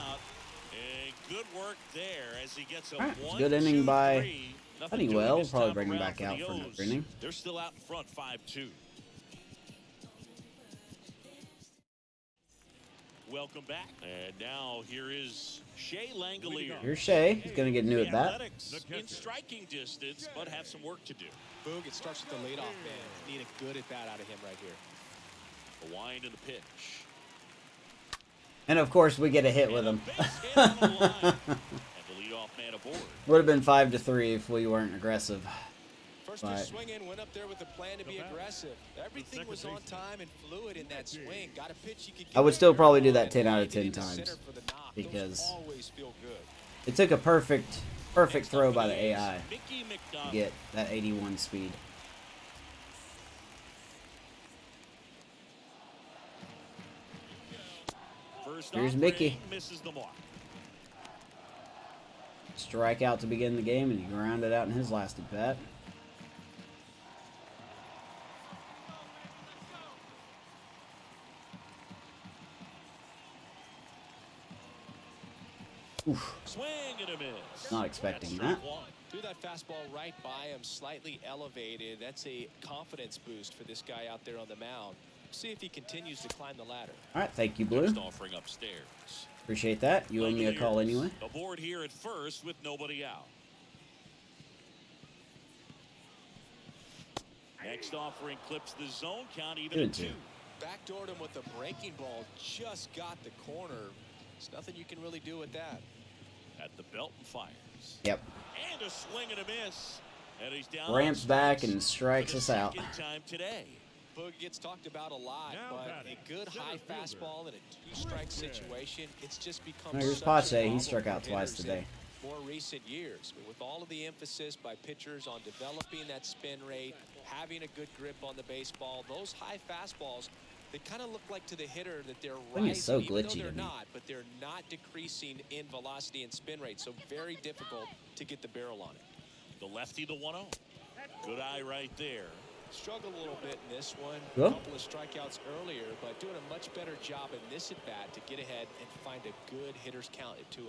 And good work there as he gets a All right, it's a 1, good inning 2, by 3. Nothing Honeywell. doing We'll this probably time bring him around back out the for another O's. inning. They're still out in front 5-2. Welcome back. And now here is Shea Langolier. Here's Shea. He's going to get new The at bat. Athletics in striking distance, but have some work to do. Boog, it starts with the leadoff man. Need a good at bat out of him right here. A wind and the pitch. And of course, we get a hit with him. Base hit on the line. And the leadoff man aboard. Would have been 5-3 if we weren't aggressive. First Right. pitch swinging, went up there with a plan to be aggressive. Everything was on time and fluid in that swing. Got a pitch you could get I would still there probably do on that and 10 out of landed 10 in the times, center for the knock. Those because always feel good. it took a perfect throw by the AI Mickey to McDonald. get that 81 speed. First Here's offering, Mickey. misses the mark. Strike out to begin the game, and he grounded out in his last at bat. Oof. Swing and a miss. Not expecting That's that. strike one. Threw that fastball right by him, slightly elevated. That's a confidence boost for this guy out there on the mound. See if he continues to climb the ladder. All right, thank you, Blue. Next offering upstairs. Appreciate that. You owe me a call anyway. Aboard here at first with nobody out. Next offering clips the zone count even at 2. Backdoored him with a breaking ball. Just got the corner. There's nothing you can really do with that. At the belt and fires. Yep. And a swing and a miss. And he's down. Ramps back and strikes us out. Time today. Boog gets talked about a lot, but a good high fastball in a 2-strike situation, it's just become No, here's such a Pache. He problem struck out for twice hitters today. in more recent years. With all of the emphasis by pitchers on developing that spin rate, having a good grip on the baseball, those high fastballs, they kind of look like to the hitter that they're Swing rising, is so even though glitchy they're to me. not, but they're not decreasing in velocity and spin rate, so very difficult to get the barrel on it. The lefty, the 1-0. Good eye right there. Struggled a little bit in this one. Yeah. A couple of strikeouts earlier, but doing a much better job in this at bat to get ahead and find a good hitter's count at 2-0.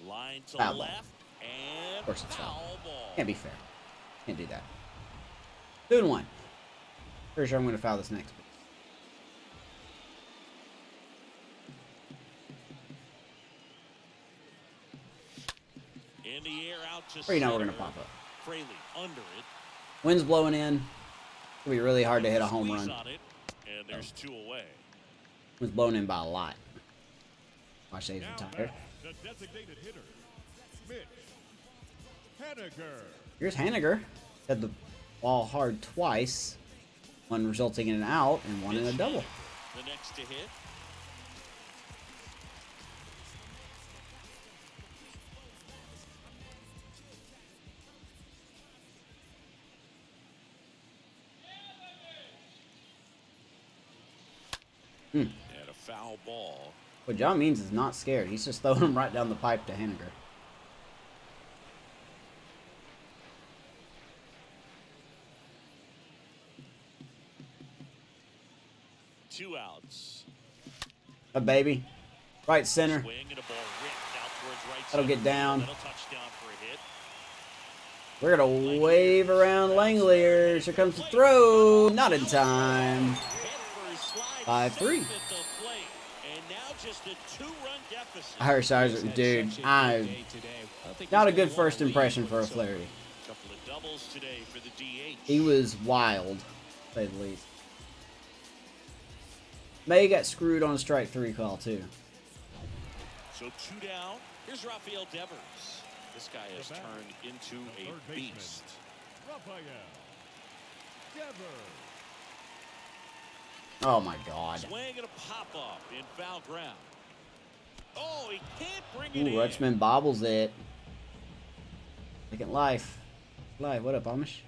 Line to Foul ball. left and Of course it's foul foul. ball. Can't be fair. Can't do that. 2-1. Pretty sure I'm going to foul this next. In the air out to Or you know we're center. going to pop up. Fraley under it. Wind's blowing in. It'll be really hard to hit a home Squeeze run. on it, and there's 2 away. Wind's blowing in by a lot. Watch Dave's Now retired. back, the designated hitter, Mitch Haniger. Here's Haniger. Had the ball hard twice. One resulting in an out and one in a double. The next to hit. And a foul ball. What John means is not scared. He's just throwing him right down the pipe to Haniger. Two outs. A baby. Right center. Swing and a ball ripped out towards right That'll center get down. field, and a touchdown for a hit. We're going to wave around Langoliers. Here comes the throw. Not in time. 5-3. Irish Sizer, dude, not a good first impression for O'Flaherty. Couple of doubles today for the DH. He was wild, to say the least. May got screwed on a strike 3 call, too. So 2 down. Here's Rafael Devers. This guy has turned into a beast. Rafael Devers. Oh, my God. Swing and a pop-up in foul ground. Oh, he can't bring it Ooh, in. Rutschman bobbles it. Second life. Live, what up, Amish?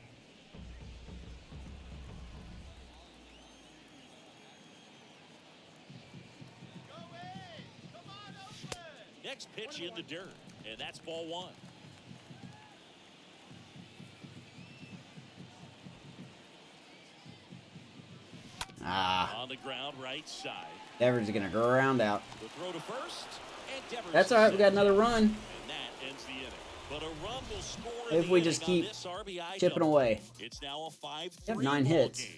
Next pitch in the dirt, and that's ball 1. Ah, On the ground, right side. Devers is going to ground out. The throw to first, and Devers. That's all right. We got another run. And that ends the inning. But a run will score in If the we just inning keep on this RBI chipping double. away. It's now a 5-3 We have 9 ball hits. game.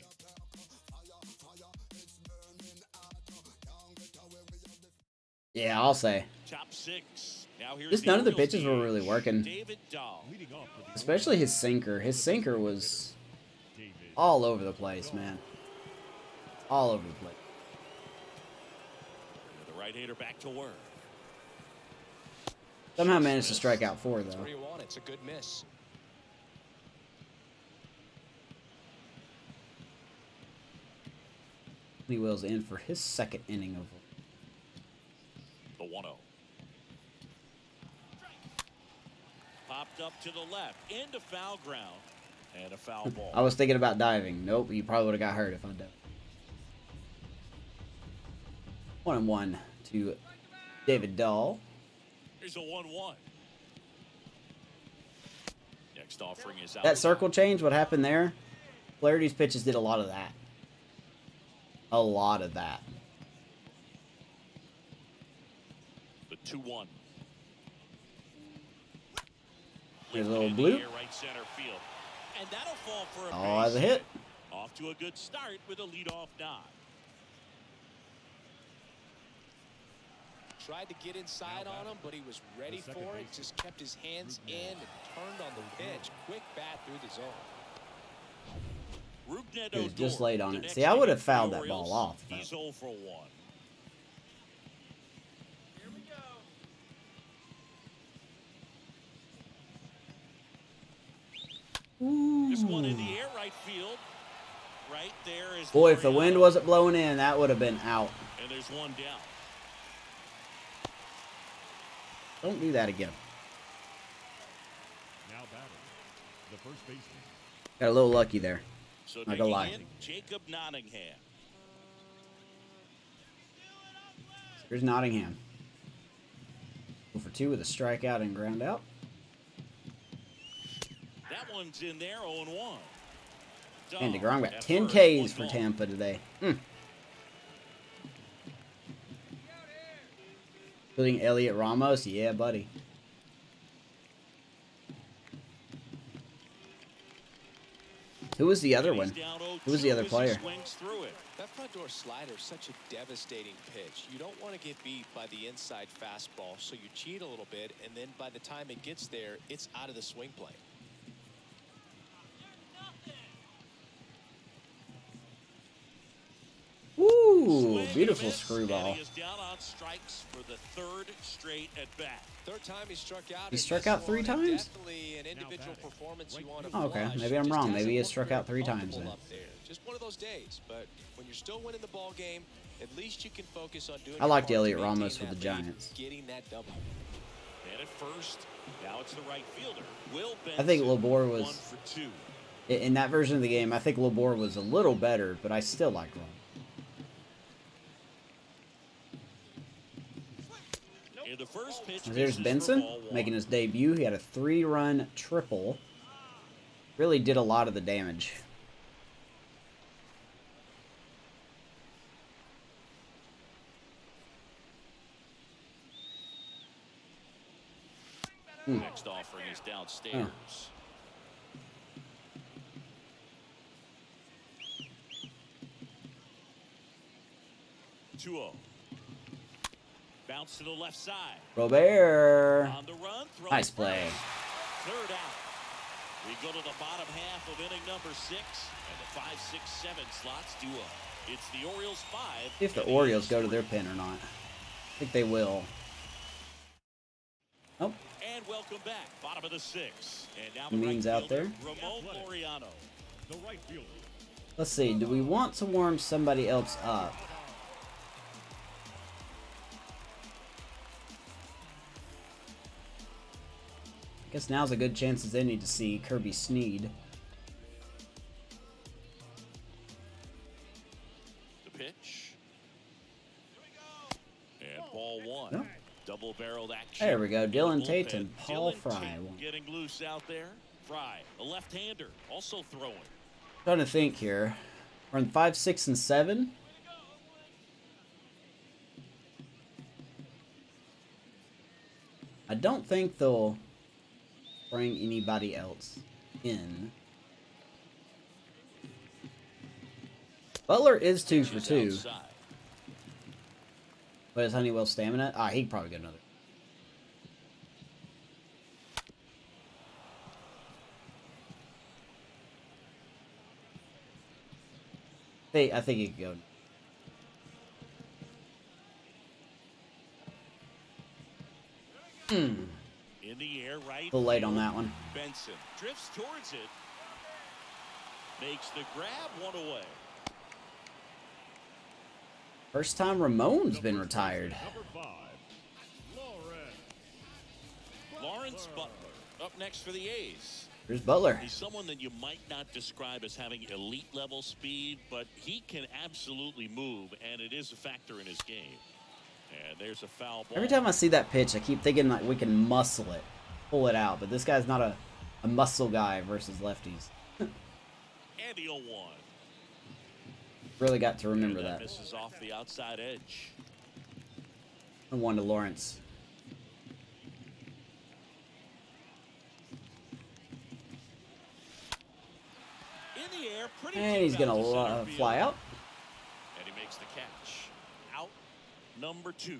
Yeah, I'll say. Top 6. Now here's Just none of the Orioles pitches were DH, really working. David Dahl. Leading off for the Especially his sinker. His sinker was David. all over the place, man. All over the place. The right-hander back to work. Somehow managed to strike out 4, That's though. where you want it. It's a good miss. Lee Will's in for his second inning of. The 1-0. Popped up to the left, into foul ground, and a foul ball. I was thinking about diving. Nope, you probably would have got hurt if I did. 1-1 to David Dahl. Here's a 1-1. Next offering is out. That circle change, what happened there? Flaherty's pitches did a lot of that. A lot of that. 2-1. Here's a little In the bloop. air, right center field. And that'll fall for a Oh, that's a base hit. Off to a good start with a leadoff nod. Tried to get inside on him, but he was ready for it. Just kept his hands in and turned on the pitch. Quick bat through the zone. He was just late on it. See, I would have fouled that ball off. He's 0 for 1. This one in the air, right field. Right there is. Boy, if the wind wasn't blowing in, that would have been out. And there's one down. Don't do that again. Now batting, the first baseman. Got a little lucky there. So Not gonna lie. in, Jacob Nottingham. Here's Nottingham. 0 for 2 with a strikeout and ground out. That one's in there, 0-1. And DeGrom got At 10 first, Ks one for gone. Tampa today. Including Elliot Ramos. Yeah, buddy. Who was the other one? Who was the other player? That front door slider is such a devastating pitch. You don't want to get beat by the inside fastball, so you cheat a little bit, and then by the time it gets there, it's out of the swing plane. Ooh, beautiful screwball. He is down on strikes for the third straight at bat. Third time he struck out. He struck out 3 times? Definitely an individual performance you want to Oh, okay. flush. Maybe I'm Just wrong. hasn't Maybe he looked struck very out 3 times comfortable then. up there. Just one of those days. But when you're still winning the ball game, at least you can focus on doing. I liked your part Elliot to maintain Ramos with that the lead, Giants. Getting that double. And at first, now it's the right fielder. Will I think Benson, Labor 1 was for 2. in that version of the game. I think Labor was a little better, but I still liked Ramos. In the first pitch, There's misses for Benson ball 1. making his debut. He had a 3-run triple. Really did a lot of the damage. Next offering is downstairs. 2-0. Bounce to the left side. Robert. On the run, throw Nice first. play. Third out. We go to the bottom half of inning number 6, and the 5, 6, 7 slots do up. It's the Orioles 5. See if the and Orioles go to 3. their pin or not. I think they will. Oh, And welcome back. Bottom of the 6. And now the Means right out fielder, there. Ramon Laureano. The right fielder. let's see. Do we want to warm somebody else up? I guess now's a good chance as any to see Kirby Sneed. The pitch. And ball 1. Yep. Double-barreled action. There we go. in the Dylan bullpen. Tate and Paul Dylan Fry. Tate getting loose out there. Fry, a left-hander, also throwing. Trying to think here. We're in 5, 6, and 7. I don't think they'll bring anybody else in. Butler is 2 for 2. Outside. But is Honeywell stamina? Ah, he can probably get another. I think he could go. In the air, right. A little late on field. that one. Benson drifts towards it. Makes the grab, 1 away. First time Ramon's been retired. Number 5, Lawrence Butler up next for the A's. Here's Butler. He's someone that you might not describe as having elite level speed, but he can absolutely move, and it is a factor in his game. And there's a foul ball. Every time I see that pitch, I keep thinking like we can muscle it, pull it out. But this guy's not a muscle guy versus lefties. And the 0-1. Really got to remember And that. misses off the outside edge. And 1 to Lawrence. the air, pretty And deep he's going out to to center fly field. out. And he makes the catch. Out number 2.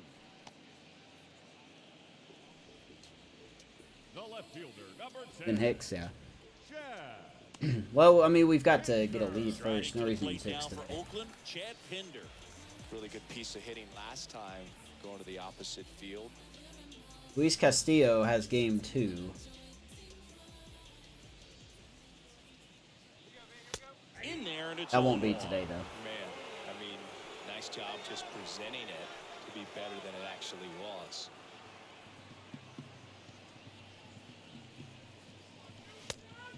The left fielder, number 10. And Hicks, yeah. Chad. Well, I mean, we've got to get a lead Trying first. to No get a reason to plate Hicks now today. for Oakland, Chad Pinder. Really good piece of hitting last time, going to the opposite field. Luis Castillo has game 2. In there, and it's That won't all be wrong. today, though. Man, I mean, nice job just presenting it to be better than it actually was.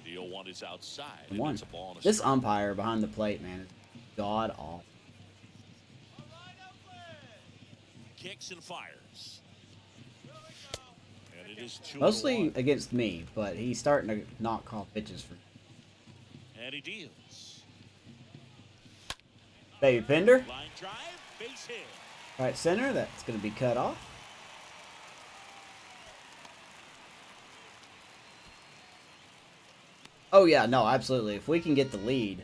The 0-1 is outside. And One. it's a ball and a This strike. umpire behind the plate, man, is god awful. Kicks and fires. And it is 2-1. Mostly against me, but he's starting to not call pitches for And he deals. Baby Pinder. Line drive, base hit. Right center, that's going to be cut off. Oh yeah, no, absolutely. If we can get the lead,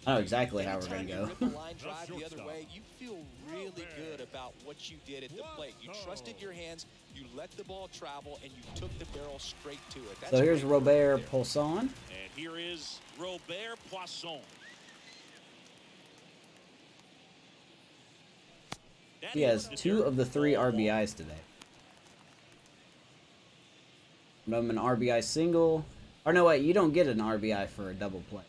I know exactly how we're going to Anytime go. you rip a line drive the other way, you feel really good about what you did at the plate. You trusted your hands, you let the ball travel, and you took the barrel straight to it. That's So here's great work Robert there. Poisson. And here is Robert Poisson. That He has is 2 of the 3 ball one. RBIs today. I'm an RBI single. Or no, wait, you don't get an RBI for a double play.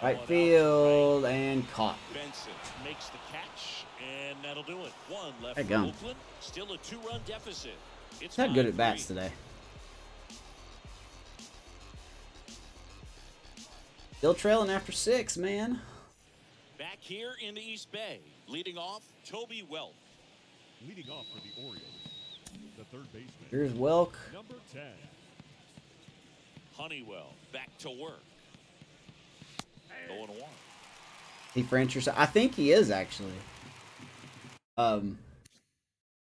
Right Out to field and caught. Benson makes the catch, and that'll do it. 1 left That for gum. Oakland. Still a 2-run deficit. It's Not good at 5-3. bats today. Still trailing after 6, man. Back here in the East Bay, leading off, Toby Welk. Leading off for the Orioles, the third baseman, Here's Welk. number 10. Honeywell back to work. 0-1. He franchise. I think he is actually. I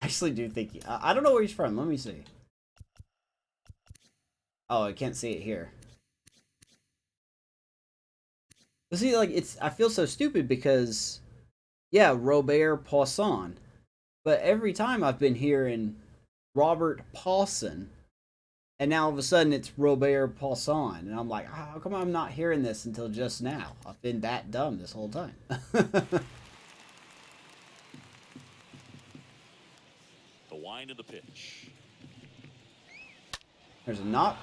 actually do think he. I don't know where he's from. Let me see. Oh, I can't see it here. But see, like I feel so stupid because, yeah, Robert Poisson, but every time I've been hearing Robert Paulson, and now all of a sudden it's Robert Poisson, and I'm like, how come I'm not hearing this until just now? I've been that dumb this whole time. The wind of the pitch. There's a knock.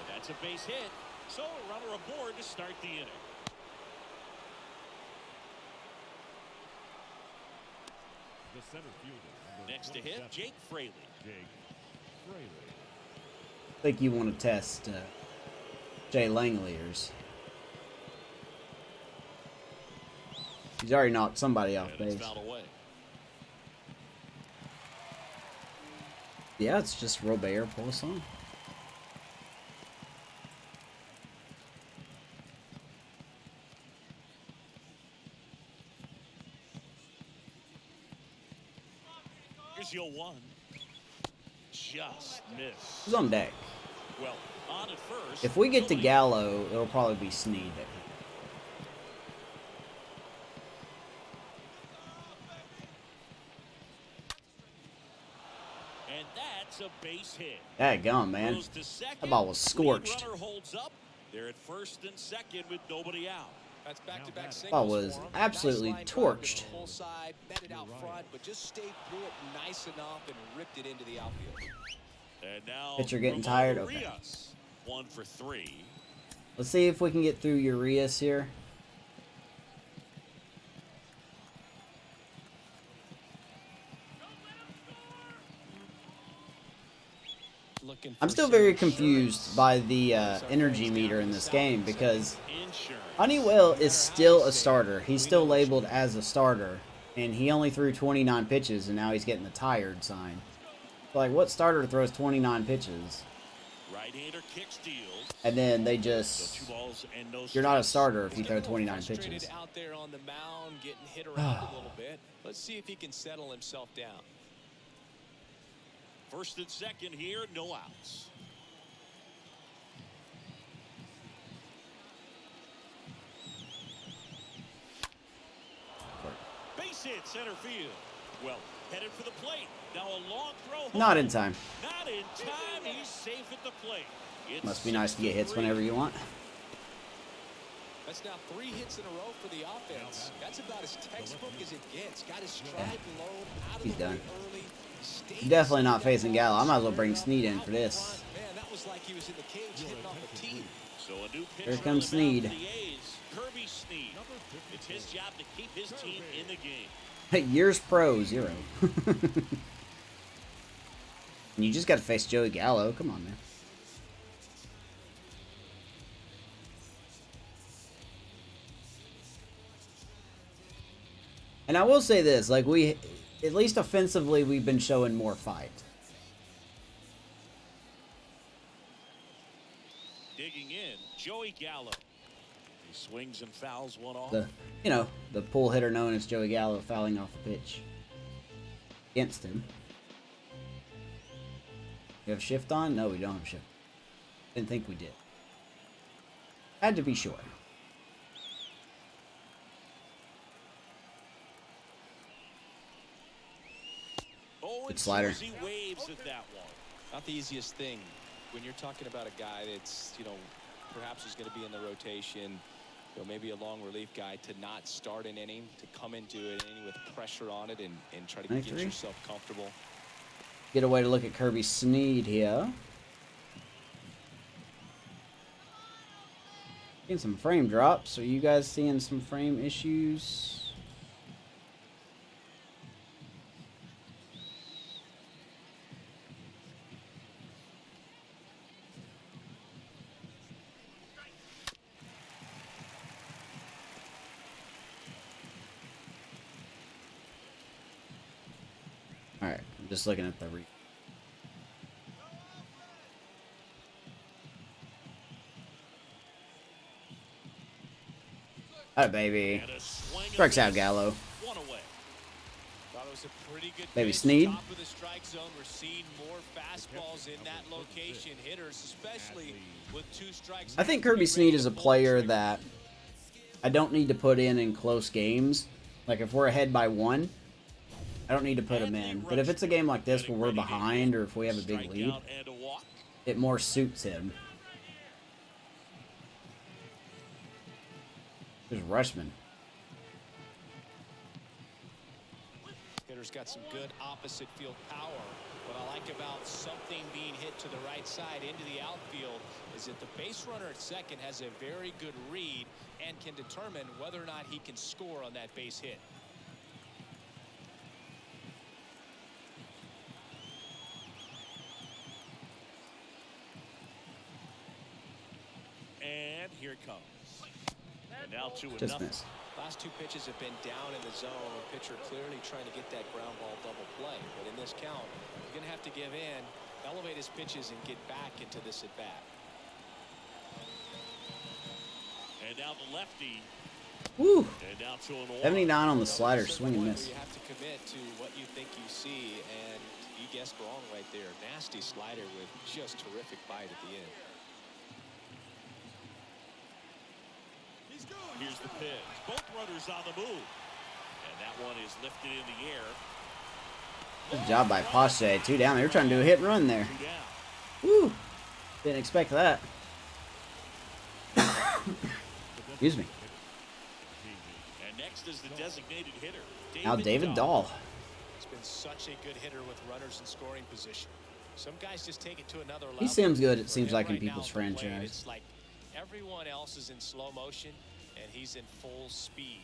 And that's a base hit. So a runner aboard to start the inning. The center fielder, number Next to 27. hit, Jake Fraley. Jake Fraley. I think you want to test Jay Langleers. He's already knocked somebody off And it's base. fouled away. Yeah, it's just Robert Poisson. Here's your 1. Just missed. Who's on deck? Well, on at first. If we get to nobody- Gallo, it'll probably be Snead. And that's a base hit. Dadgum, man. Goes to second. That ball was Lead scorched. runner holds up. They're at first and second with nobody out. That's back-to-back That singles ball was for him. absolutely Nice line drive to torched. the full side, bet it out front, but just stayed through it nice enough and ripped it into the outfield. And now Pitcher getting Ramon tired? Okay. Urias, 1 for 3. Let's see if we can get through Urias here. Looking I'm for still some very insurance. confused by the energy meter in this game because Insurance. Honeywell is still a starter. He's still labeled as a starter, and he only threw 29 pitches, and now he's getting the tired sign. Like, what starter throws 29 pitches? Right-hander kick steals. And then they So just... 2 balls and no You're not a strikes. starter if you He's throw getting a little 29 frustrated pitches. out there on the mound, getting hit around a little bit. Let's see if he can settle himself down. First and second here, no outs. Base hit center field. Well, headed for the plate. Now a long throw. Not in time. Not in time. He's safe at the plate. It's Must be nice to get hits whenever you want. That's now 3 hits in a row for the offense. That's about as textbook as it gets. Got his stride low, out of He's the way done. early. Definitely not facing Gallo. I might as well bring Snead in for this. Man, that was like he was in the cage hitting off a tee. So a new pitcher Here comes Snead. on the mound for the A's, Kirby Snead. It's his job to keep his team in the game. Years pro, 0. And you just got to face Joey Gallo. Come on, man. And I will say this, like, at least offensively, we've been showing more fight. Digging in, Joey Gallo. He swings and fouls one off. The pull hitter known as Joey Gallo fouling off the pitch against him. You have shift on? No, we don't have shift. Didn't think we did. Had to be sure. Good slider. He waves at that one. Not the easiest thing when you're talking about a guy that's, perhaps is going to be in the rotation, maybe a long relief guy, to not start an inning, to come into an inning with pressure on it and try to get yourself comfortable. Get a way to look at Kirby Snead here. Seeing some frame drops. Are you guys seeing some frame issues? Alright, I'm just looking at the Alright, baby. Strikes out Gallo. One away. Thought it was a pretty good Maybe pitch. Snead. Top of the strike zone. We're seeing more fastballs in that location. Hitters, especially with 2 strikes. I think Kirby Snead is a player that I don't need to put in close games. Like, if we're ahead by 1, I don't need to put him in. But if it's a game like this where we're behind or if we have a big lead, it more suits him. There's Rushman. Hitter's got some good opposite field power. What I like about something being hit to the right side into the outfield is that the base runner at second has a very good read and can determine whether or not he can score on that base hit. And here it comes. And now 2-0. Just miss. Last 2 pitches have been down in the zone. Pitcher clearly trying to get that ground ball double play. But in this count, you're going to have to give in, elevate his pitches, and get back into this at bat. And now the lefty. Woo! And now 2-1. 79 on the slider, swing and miss. You have to commit to what you think you see, and you guessed wrong right there. Nasty slider with just terrific bite at the end. Here's the pitch. Both runners on the move. And that one is lifted in the air. Good job by Pache. 2 down. They were trying to do a hit and run there. 2 down. Woo! Didn't expect that. Excuse me. And next is the designated hitter, Now David Dahl. He's been such a good hitter with runners in scoring position. Some guys just take it to another level. He seems good, it For seems him like, in right now people's at the plate, franchise. It's like everyone else is in slow motion, and he's in full speed.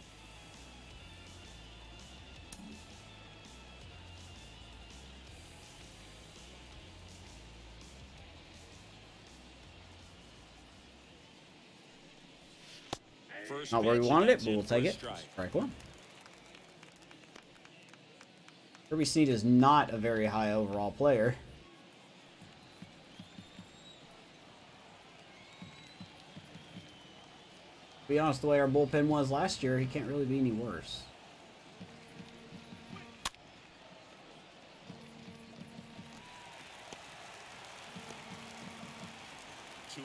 First Not where we pitch, wanted it, that's but we'll in take for a it. strike. Strike 1. Kirby Snead is not a very high overall player. To be honest, the way our bullpen was last year, he can't really be any worse.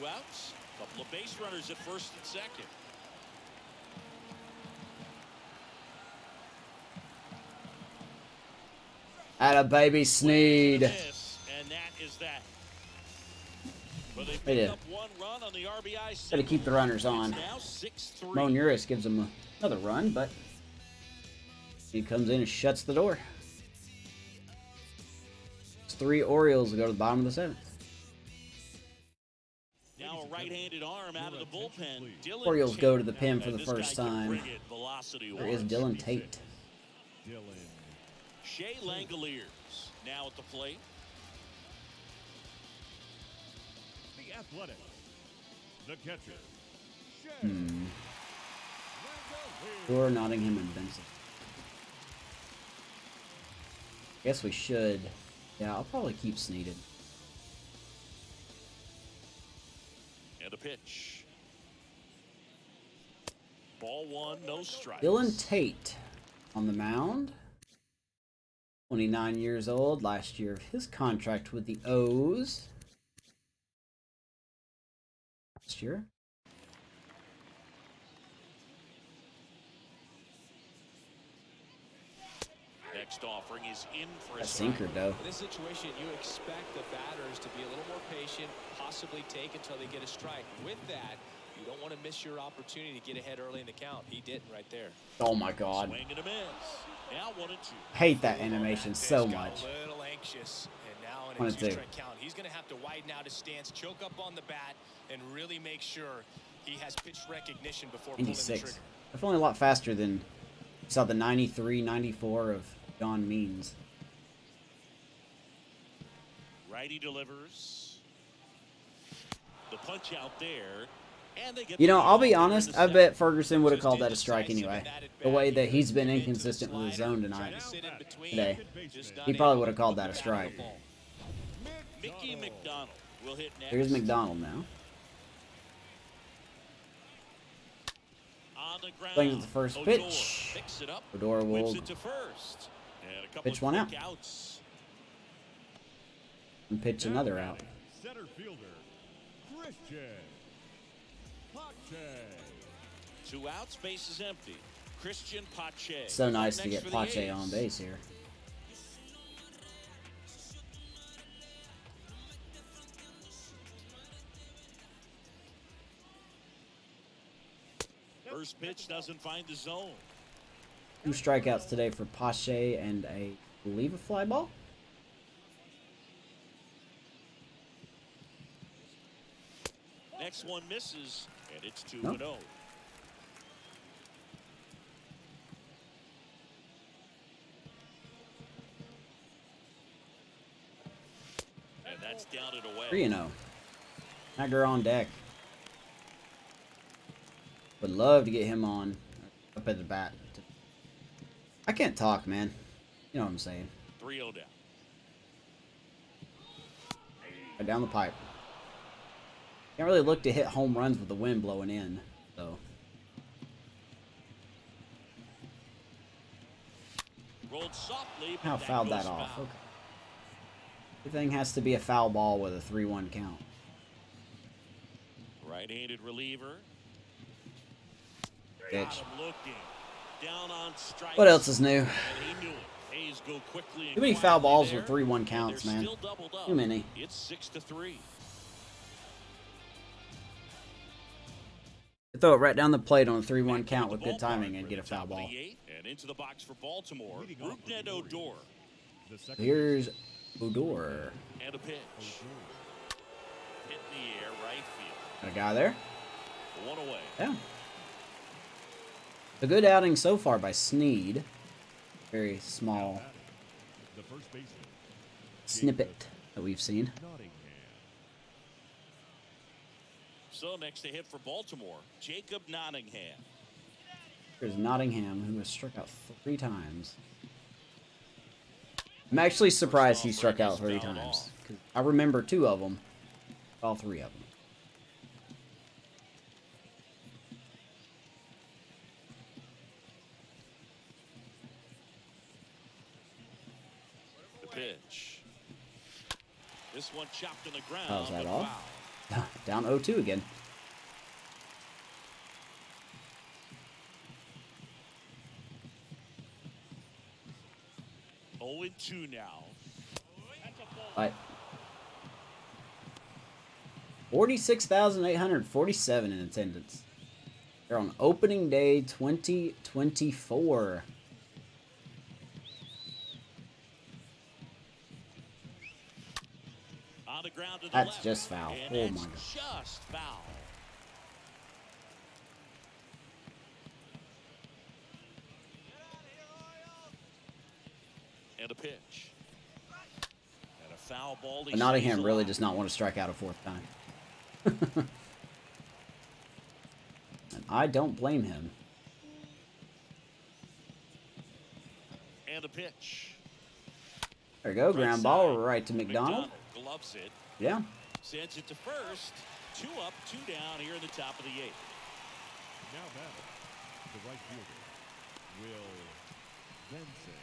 2 outs. Couple of base runners at first and second. Atta baby Sneed. And that is that. But they pick up 1 run on the RBI. Gotta keep the runners on. Now 6-3. Monuris gives him another run, but he comes in and shuts the door. It's 3 Orioles to go to the bottom of the 7th. Now a right-handed arm out of the bullpen. Dylan Orioles Tate. go to the pen for And the this first guy can time. bring it velocity There is wise. Dylan Tate. Dylan. Shea Langoliers now at the plate. The Athletic. The catcher. Or Nottingham and Benson. Guess we should. Yeah, I'll probably keep Sneeded. And a pitch. Ball 1, no strikes. Dylan Tate on the mound. 29 years old. Last year of his contract with the O's. Last year. Next offering is in for a A sinker, though. In this situation, you expect the batters to be a little more patient, possibly take until they get a strike. With that, you don't want to miss your opportunity to get ahead early in the count. He didn't right there. Oh my god. Swing and a miss. Now 1-2. Hate that animation so Got much. a little anxious, and now in a 1-2. two-strike count, he's going to have to widen out his stance, choke up on the bat, and really make sure he has pitch recognition before pulling the 96. trigger. Definitely a lot faster than you saw the 93, 94 of John Means. Righty delivers. The punch out there. And they get You know, the I'll be ball in honest, the I second. bet Ferguson would have called that a strike anyway. The way that he's been inconsistent with his zone tonight. Today. He probably would have called that a strike. Mickey McDonald will hit next. Here's McDonald now. On the ground. Swings at the first Odor pitch. picks it up. Odor will Whips it to first. And a couple pitch of one quick out. outs. and pitch another out. Center fielder, Christian Pache. 2 outs, base is empty. Christian Pache. So nice to Next get for the Pache A's. on base here. First pitch doesn't find the zone. 2 strikeouts today for Pache and I believe a fly ball. Next one misses, and it's 2-0. Nope. And that's down and away. 3-0. Nagger on deck. Would love to get him on up at the bat. I can't talk, man. You know what I'm saying. 3-0 down. Right down the pipe. Can't really look to hit home runs with the wind blowing in, so. Rolled softly, but How that fouled goes that off. foul. Okay. Everything has to be a foul ball with a 3-1 count. Right-handed reliever. Bitch. Got him looking. Down on strikes. What else is new? And he knew it. A's go quickly and Too many foul quietly balls there, with 3-1 and counts, they're man. still doubled up. Too many. It's 6-3. Throw it right down the plate on a 3-1 count with good timing and get a foul ball. And into the box for Baltimore. Leading off for Rupnet the Odor. Orioles, the second Here's Odor. And a pitch. Hit in the air, right field. Got a guy there? 1 away. Yeah. A good outing so far by Sneed. Very small the first baseman, snippet that we've seen. Nottingham. So next to hit for Baltimore, Jacob Nottingham. There's Nottingham, who has struck out 3 times. I'm actually surprised he struck out 3 times. 'Cause I remember 2 of them. All 3 of them. The pitch. This one chopped in the ground. How's that but off? foul. Down 0-2 again. Oh, 2 now. Right. 46,847 in attendance. They're on opening day 2024. On the ground to the That's left. just foul. And Oh my that's god. just foul. And a pitch. And a foul ball. But Nottingham really does not want to strike out a fourth time. And I don't blame him. And a pitch. There we go. Ground ball right to McDonald. Gloves it. Yeah. Sends it to first. 2 up, 2 down here in the top of the 8th. Now batting, the right fielder, Will Benson.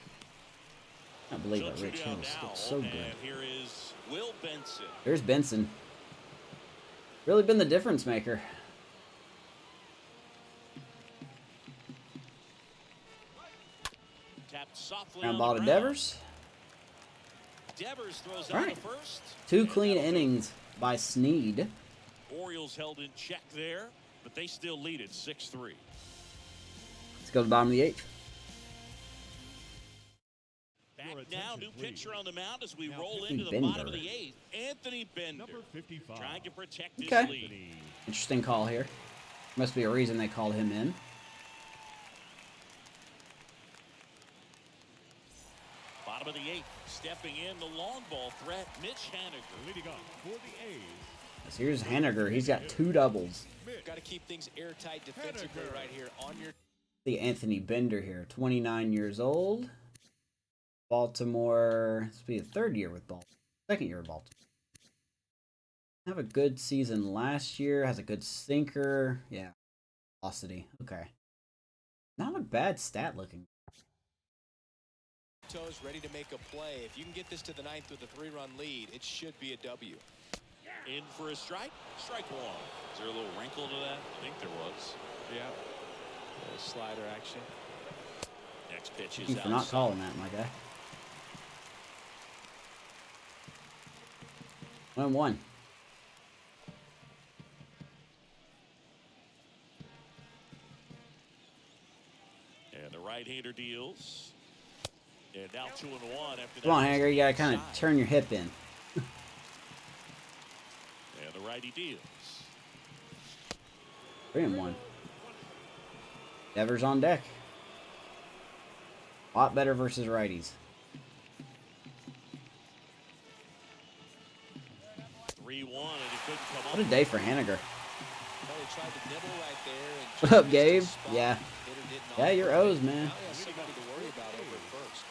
I can't believe So that 2 Rich down Hills now, looks so and good. here is Will Benson. There's Benson. Really been the difference maker. Tapped softly Ground on ball the to ground. Devers. Devers throws All out right. the first. 2 And clean that'll do it. innings by Sneed. Orioles held in check there, but they still lead it 6-3. Let's go to the bottom of the 8th. Back Your now, attention, new please. pitcher on the mound as we Now, roll Anthony into the bottom of Bender. the 8th. Anthony Bender Number 55. trying to protect his Okay. lead. Interesting call here. Must be a reason they called him in. Bottom of the 8th, stepping in the long ball threat, Mitch Haniger. Leading off for the A's, So here's Haniger. He's got 2 doubles. Got to keep things airtight defensively right here on your. The Anthony Bender here, 29 years old. Baltimore. This will be the 3rd year with Baltimore. 2nd year with Baltimore. Have a good season last year. Has a good sinker. Yeah. Velocity. Okay. Not a bad stat looking. Toes ready to make a play. If you can get this to the 9th with a 3-run lead, it should be a W. In for a strike. Strike 1. Is there a little wrinkle to that? I think there was. Yeah. Slider action. Next pitch Thank is you for not outside. calling that, my guy. 1-1. And the right-hander deals. And now 2-1 after Come on, that. Haniger. You gotta kind of turn your hip in. And the righty deals. 3-1. Devers on deck. A lot better versus righties. 3-1, and he couldn't come up. What a day for Haniger. Well, he tried to nibble right there. And What up, Gabe? spot. Yeah. Hitter didn't Yeah, offer. you're O's, man. Now he has somebody to worry about over at first.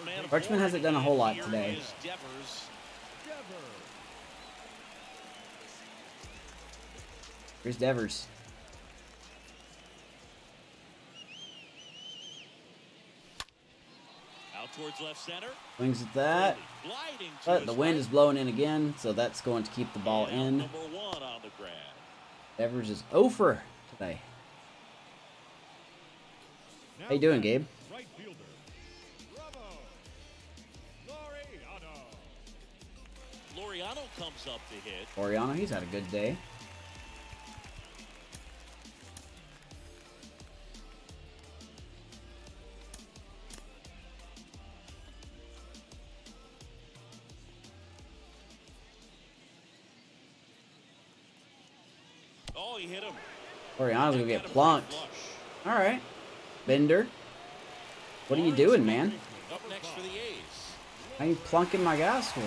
Man Richmond aboard, hasn't done a whole lot here today. is Devers. Devers. Here's Devers. Out towards left center. Swings at that. Gliding to But his the wind right. is blowing in again, so that's going to keep the ball And out in. number 1 on the grab. Devers is over today. Now How you doing, batting, Gabe? Right fielder, Bravo, Laureano. Laureano comes up to hit. Oriana, he's had a good day. Oh, he hit him. Oriana's gonna Got get him plunked. flush. All right, Bender. What are you doing, man? Up next for the A's. How you plunking my guys for?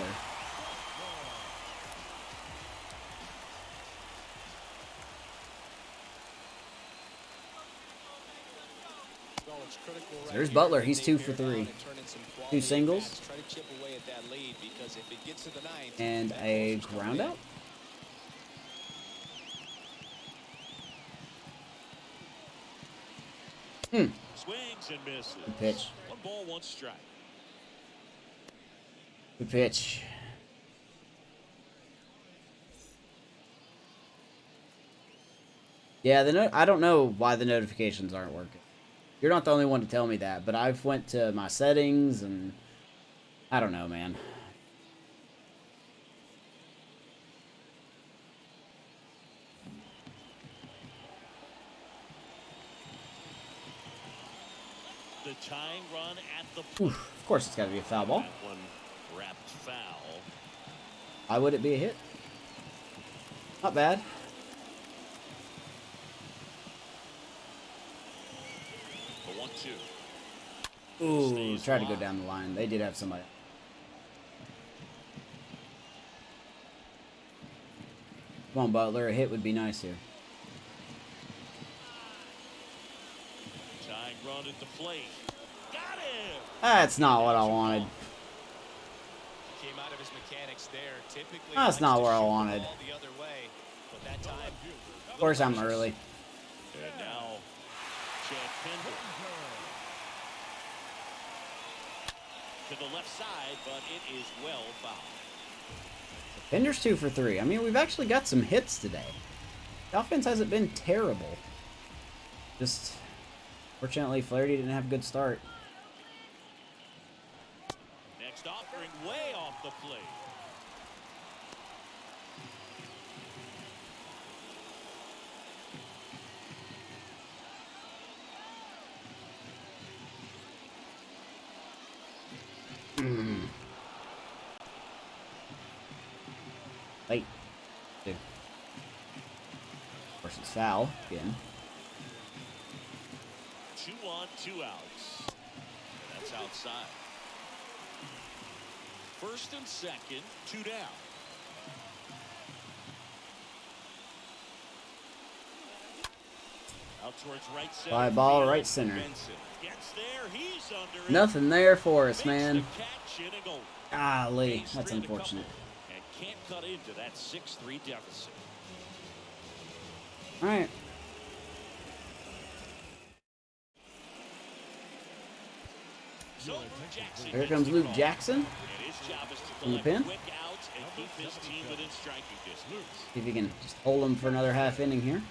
Well, it's critical right There's here Butler. that He's they 2 bear for down 3. and turn in some quality 2 singles. at-bats. Try to chip away at that lead because if it gets to the 9th, And that a closer's coming ground in. out. Swings and misses. Good pitch. 1 ball, 1 strike. Good pitch. Yeah, I don't know why the notifications aren't working. You're not the only one to tell me that, but I've went to my settings and I don't know, man. The tying run at the Oof, of course it's got to be a foul ball. That one wrapped foul. Why would it be a hit? Not bad. The 1-2. Ooh, tried to go down the line. They did have somebody. Come on, Butler. A hit would be nice here. Tying run at the plate. Got him! That's not what I wanted. Came out of his mechanics there. Typically, That's not where I shoot the wanted. ball the other way, but that time, Of course, I'm early. And now, Chad Pinder. To the left side, but it is well fouled. Pinder's 2 for 3. I mean, we've actually got some hits today. The offense hasn't been terrible. Just, fortunately, Flaherty didn't have a good start. Next offering way off the plate. Late. 2. Of course, it's foul again. 2 on, 2 outs. That's outside. First and second, 2 down. Out towards right center. Fly ball, field. right center. Benson gets there. He's under it. Nothing there for us, Makes man. the catch, inning over. Golly, Gains that's 3 and a couple, unfortunate. And can't cut into that 6-3 deficit. All right. So Jackson Here gets comes the Luke call. Jackson. And his job is to In the collect pen. quick outs and keep his team within striking distance. See if he can just hold him for another half inning here.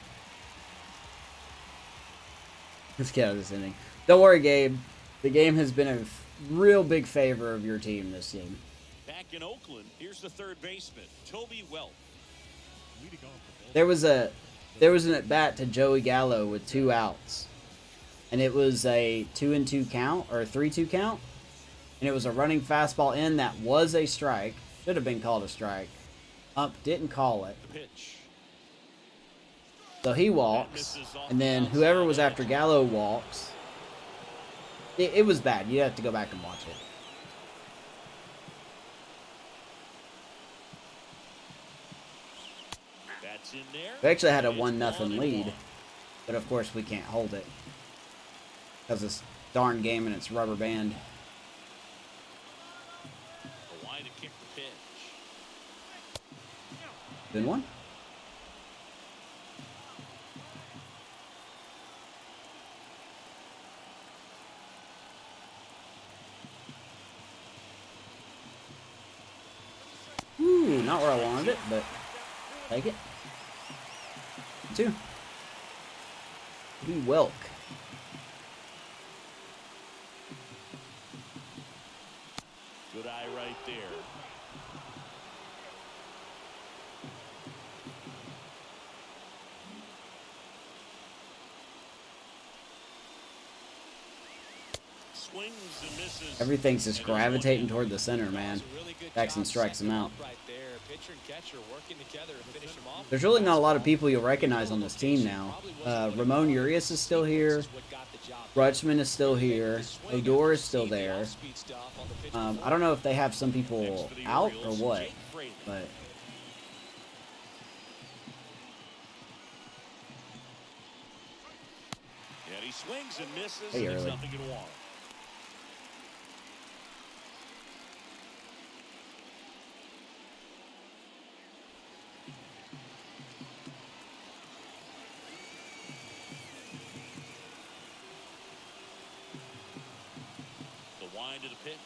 Let's get out of this inning. Don't worry, Gabe. The game has been a real big favor of your team this game. Back in Oakland, here's the third baseman, Toby Welch. Leading off the ball. There was an at bat to Joey Gallo with 2 outs, and it was a 2-2 count or a 3-2 count, and it was a running fastball in that was a strike. Should have been called a strike. Ump didn't call it. The pitch. So he walks, and then whoever was after Gallo walks. It was bad. You have to go back and watch it. That's in there. We actually had a It's 1-0 lead, 1-1. but of course we can't hold it because it's darn game and it's rubber band. The line to kick the pitch. Good one. Ooh, not where I wanted it, but take it. 2. We Welk. Good eye right there. Swings and misses. Everything's just And there's gravitating one toward the center, man. That was a really good Jackson job strikes him setting out. up right there. Pitcher and catcher working together to finish him off. There's really not a lot of people you'll recognize on this team now. Ramon Urias is still here. Rutschman is still here. Odor is still there. I don't know if they have some people out or what, but And he swings and misses. Hey, And it's early. nothing in one. The wind of the pitch.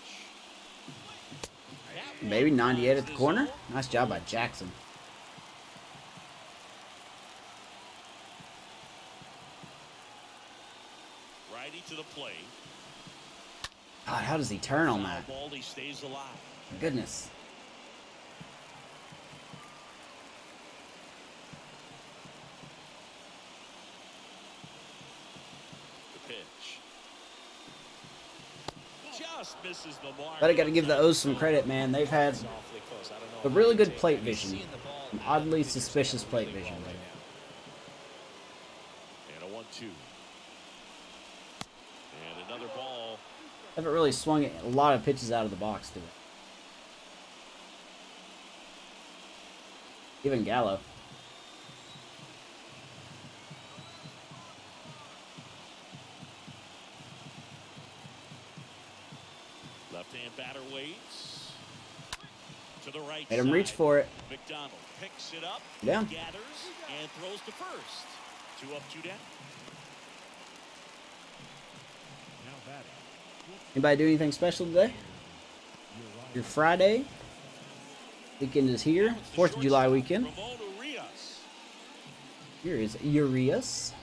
That maybe one 98 at finds the the corner. zone. Nice job by Jackson. to the plate. God, how does he turn on that? Ball, he stays alive. Goodness. The pitch. Just misses the mark. But I got to give the O's some credit, man. They've had a really good plate vision. An oddly suspicious plate vision. And a 1-2. And another ball. Haven't really swung a lot of pitches out of the box, do it. Even Gallo. Left-hand batter waits. To the right Made him side. reach for it. McDonald picks it up. Yeah. Gathers and throws to first. 2 up, 2 down. Now batting. Anybody do anything special today? Your Friday. Weekend is here. 4th of July weekend. Ramon Urias. Here is Urias.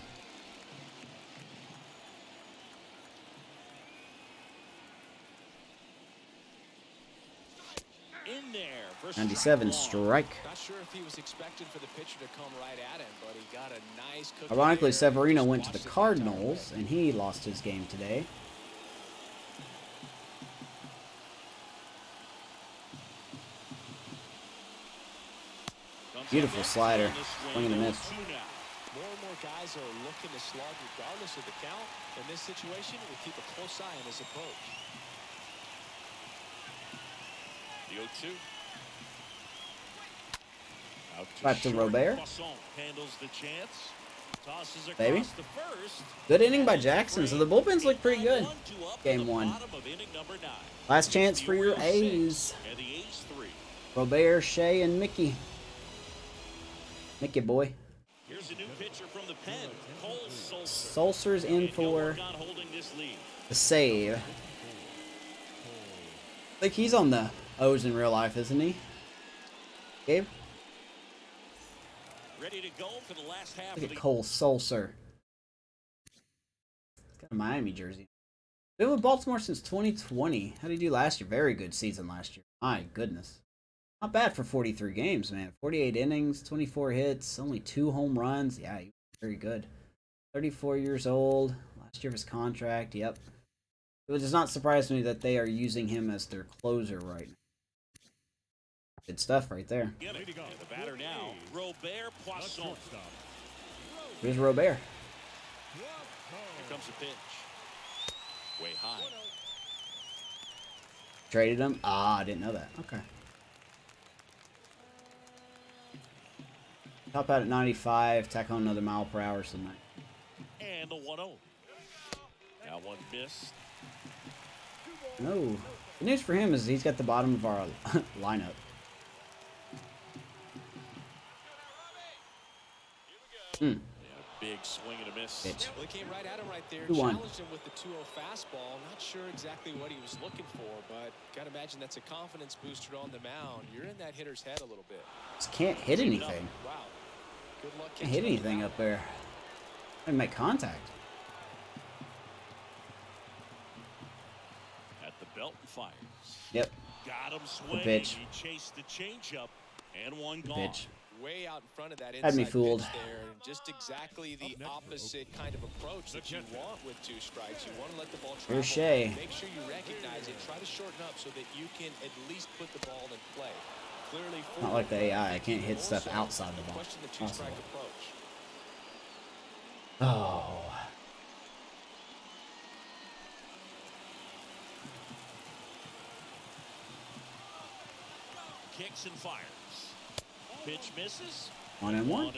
In there. For 97 strike 1. strike. Not sure if he was expecting for the pitcher to come right at him, but he got a nice cookie Ironically, there. Severino Just went to watched the it the Cardinals, entire way. and he lost his game today. Comes Beautiful up slider. in the swing. Swing and a miss. 0-2 now. More and more guys are looking to slug regardless of the count. In this situation, we'll keep a close eye on his approach. The 0-2. Out Back to short. Robert. Poisson handles the chance. Tosses across Baby. to first. Good inning by Jackson, so the bullpens look pretty good. Game 1. Last chance for your A's. And the A's 3. Robert, Shea, and Mickey. Mickey boy. Here's a new pitcher from the pen, Cole Sulser. Sulser's in And he'll for work on holding this lead. the save. I think he's on the O's in real life, isn't he? Gabe? Ready to go for the last half Look of at the Cole Sulser. Got a Miami jersey. Been with Baltimore since 2020. How did he do last year? Very good season last year. My goodness. Not bad for 43 games, man. 48 innings, 24 hits, only 2 home runs. Yeah, he was very good. 34 years old. Last year of his contract. Yep. It does not surprise me that they are using him as their closer right now. Good stuff right there. And the batter now, Robert Poisson. Shortstop. Here's Robert. Here comes the pitch. Way high. Traded him. Ah, I didn't know that. Okay. Top out at 95. Tack on another mile per hour tonight. And the 1-0. Now one missed. No. The news for him is he's got the bottom of our lineup. And a big swing and a miss. Bitch. Well, he came right at him right there. 2-1. Challenged him with the 2-0 fastball. Not sure exactly what he was looking for, but got to imagine that's a confidence booster on the mound. You're in that hitter's head a little bit. Just can't hit anything. Wow. Good luck. Can't hit catching on the anything mound. up there. Didn't make contact. At the belt and fires. Yep. Got him swinging. pitch. He chased the changeup and one Good gone. pitch. Way out in front of that Had me inside fooled. pitch there, and just exactly the opposite kind of approach that you want with 2 strikes. You want to let the ball travel. Here's Shea. Make sure you recognize it. Try to shorten up so that you can at least put the ball in play. Clearly, Not like the AI. I can't hit stuff outside the ball. Question the 2-strike approach. Oh. Kicks and fires. Pitch misses. 1-1. 1-1.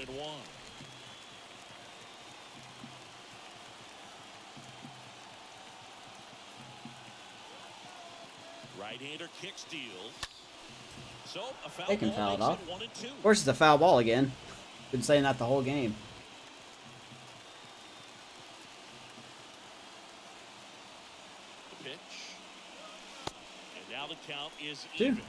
Right-hander kick steals. So a foul They can ball foul it makes off. 1-2. Of course, it's a foul ball again. Been saying that the whole game. The pitch. And now the count is 2. even.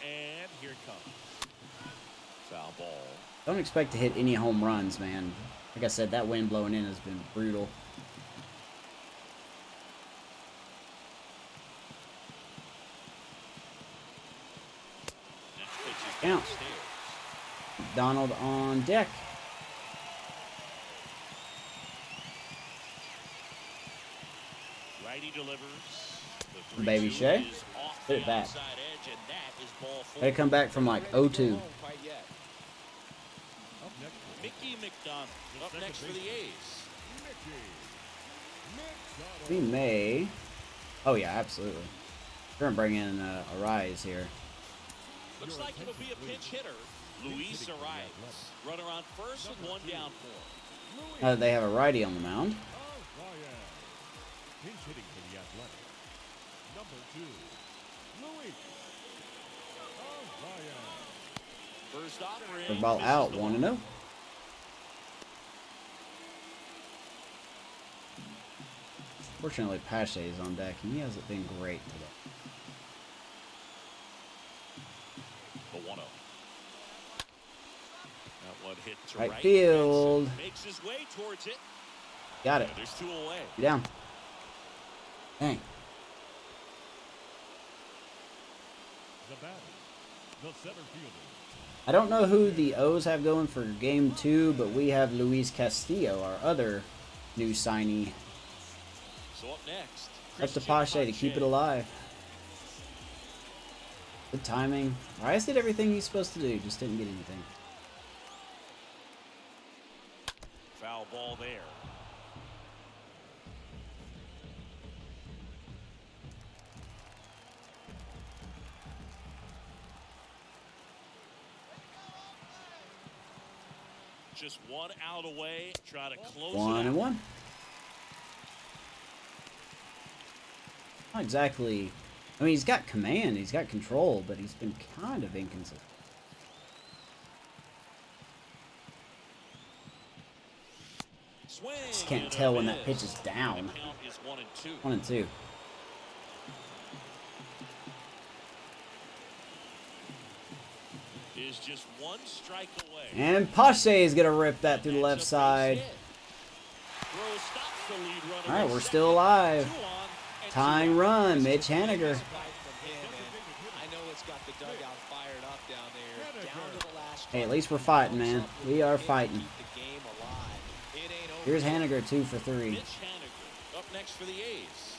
And here it comes. Foul ball. Don't expect to hit any home runs, man. Like I said, that wind blowing in has been brutal. Next pitch is Count. downstairs. Donald on deck. Righty delivers. The 3-2 Baby Shea. is off Hit the it back. outside edge, and that is ball four. They come back from like 0-2. Quite yet. Up next, Mickey McDonald up next for the A's. Mickey. We may. Oh yeah, absolutely. We're gonna bring in a rise here. Looks like it'll be a pinch hitter. Luis Arias. Runner on first with one down for. They have a righty on the mound. Pinch hitting for the Athletic. Number 2, Louis. First offering. The ball out, 1-0. Fortunately, Pache is on deck, and he hasn't been great today. The 1-0. That one hit to Right right. field. Makes his way towards it. Got it. And there's 2 away. Get down. Dang. The batter, the center fielder. I don't know who the O's have going for game 2, but we have Luis Castillo, our other new signee. So up next. Up to Pache to keep it alive. Good timing. Rice did everything he's supposed to do, just didn't get anything. Foul ball there. Just 1 out away. Try to close it out. 1-1. Not exactly. I mean, he's got command, he's got control, but he's been kind of inconsistent. Swing Just can't and a tell when that miss. pitch is down. And the count is 1-2. 1-2. Is just 1 strike away. And Pache is gonna rip that through the left side. All right, we're still alive. Tying run, Mitch Haniger. I know it's got the dugout fired up down there. Down to the last Hey, at least we're fighting, man. We are fighting. the game alive. It ain't over. Here's Haniger, 2 for 3. Mitch Haniger up next for the A's.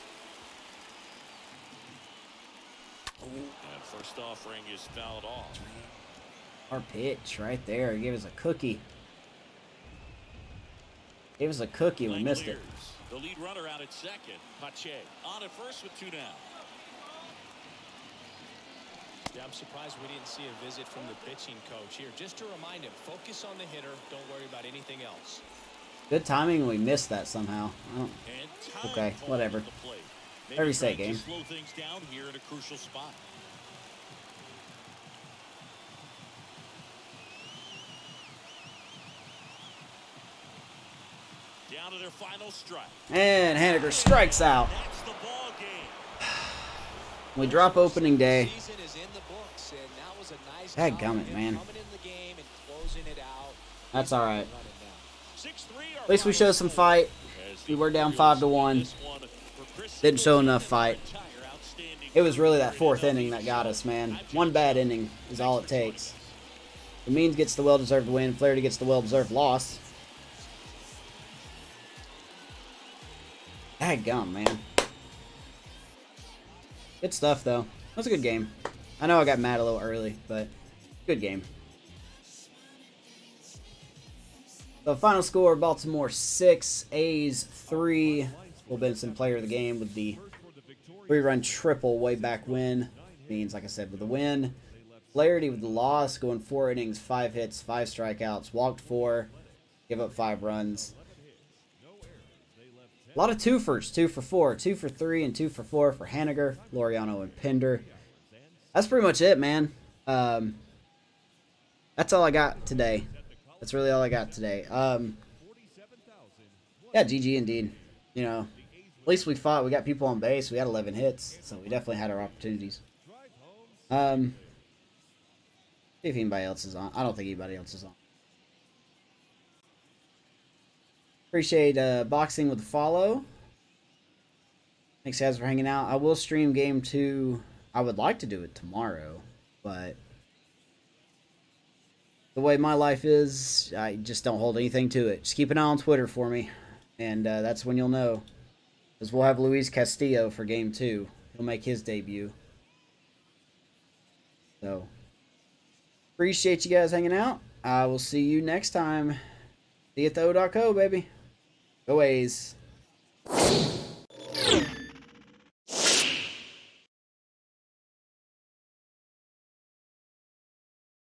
And first offering is fouled off. Our pitch right there. Give us a cookie. Gave us a cookie. We missed it. Langoliers, the lead runner out at second. Pache on at first with 2 down. Yeah, I'm surprised we didn't see a visit from the pitching coach here. Just to remind him, focus on the hitter. Don't worry about anything else. Good timing. We missed that somehow. I don't- And time Okay, called whatever. at the plate. Maybe Every set trying to game. slow things down here at a crucial spot. Down to their final strike. And Haniger strikes out. That's the ball game. We drop opening day. Season is in the books, and that was a nice Dadgummit, job of him man. coming in the game and closing it out. That's all right. Running now. 6-3 At least we showed some fight. We were down 5-1. Didn't show enough fight. It was really that 4th inning that got us, man. One bad inning is all it takes. The Means gets the well-deserved win. Flaherty gets the well-deserved loss. Dadgum, man. Good stuff, though. That was a good game. I know I got mad a little early, but good game. The final score, Baltimore 6, A's 3. Will Benson player of the game with the 3-run triple way back when. Means, like I said, with the win. Flaherty with the loss, going 4 innings, 5 hits, 5 strikeouts, walked 4, give up 5 runs. A lot of twofers, 2 for 4, 2 for 3, and 2 for 4 for Haniger, Laureano, and Pinder. That's pretty much it, man. That's all I got today. That's really all I got today. Yeah, GG indeed. You know, at least we fought. We got people on base. We had 11 hits, so we definitely had our opportunities. See if anybody else is on. I don't think anybody else is on. Appreciate Boxing with the follow. Thanks guys for hanging out. I will stream game 2. I would like to do it tomorrow, but the way my life is, I just don't hold anything to it. Just keep an eye on Twitter for me, and that's when you'll know. Because we'll have Luis Castillo for game 2. He'll make his debut. So, appreciate you guys hanging out. I will see you next time. See you at the O.co, baby. Go A's.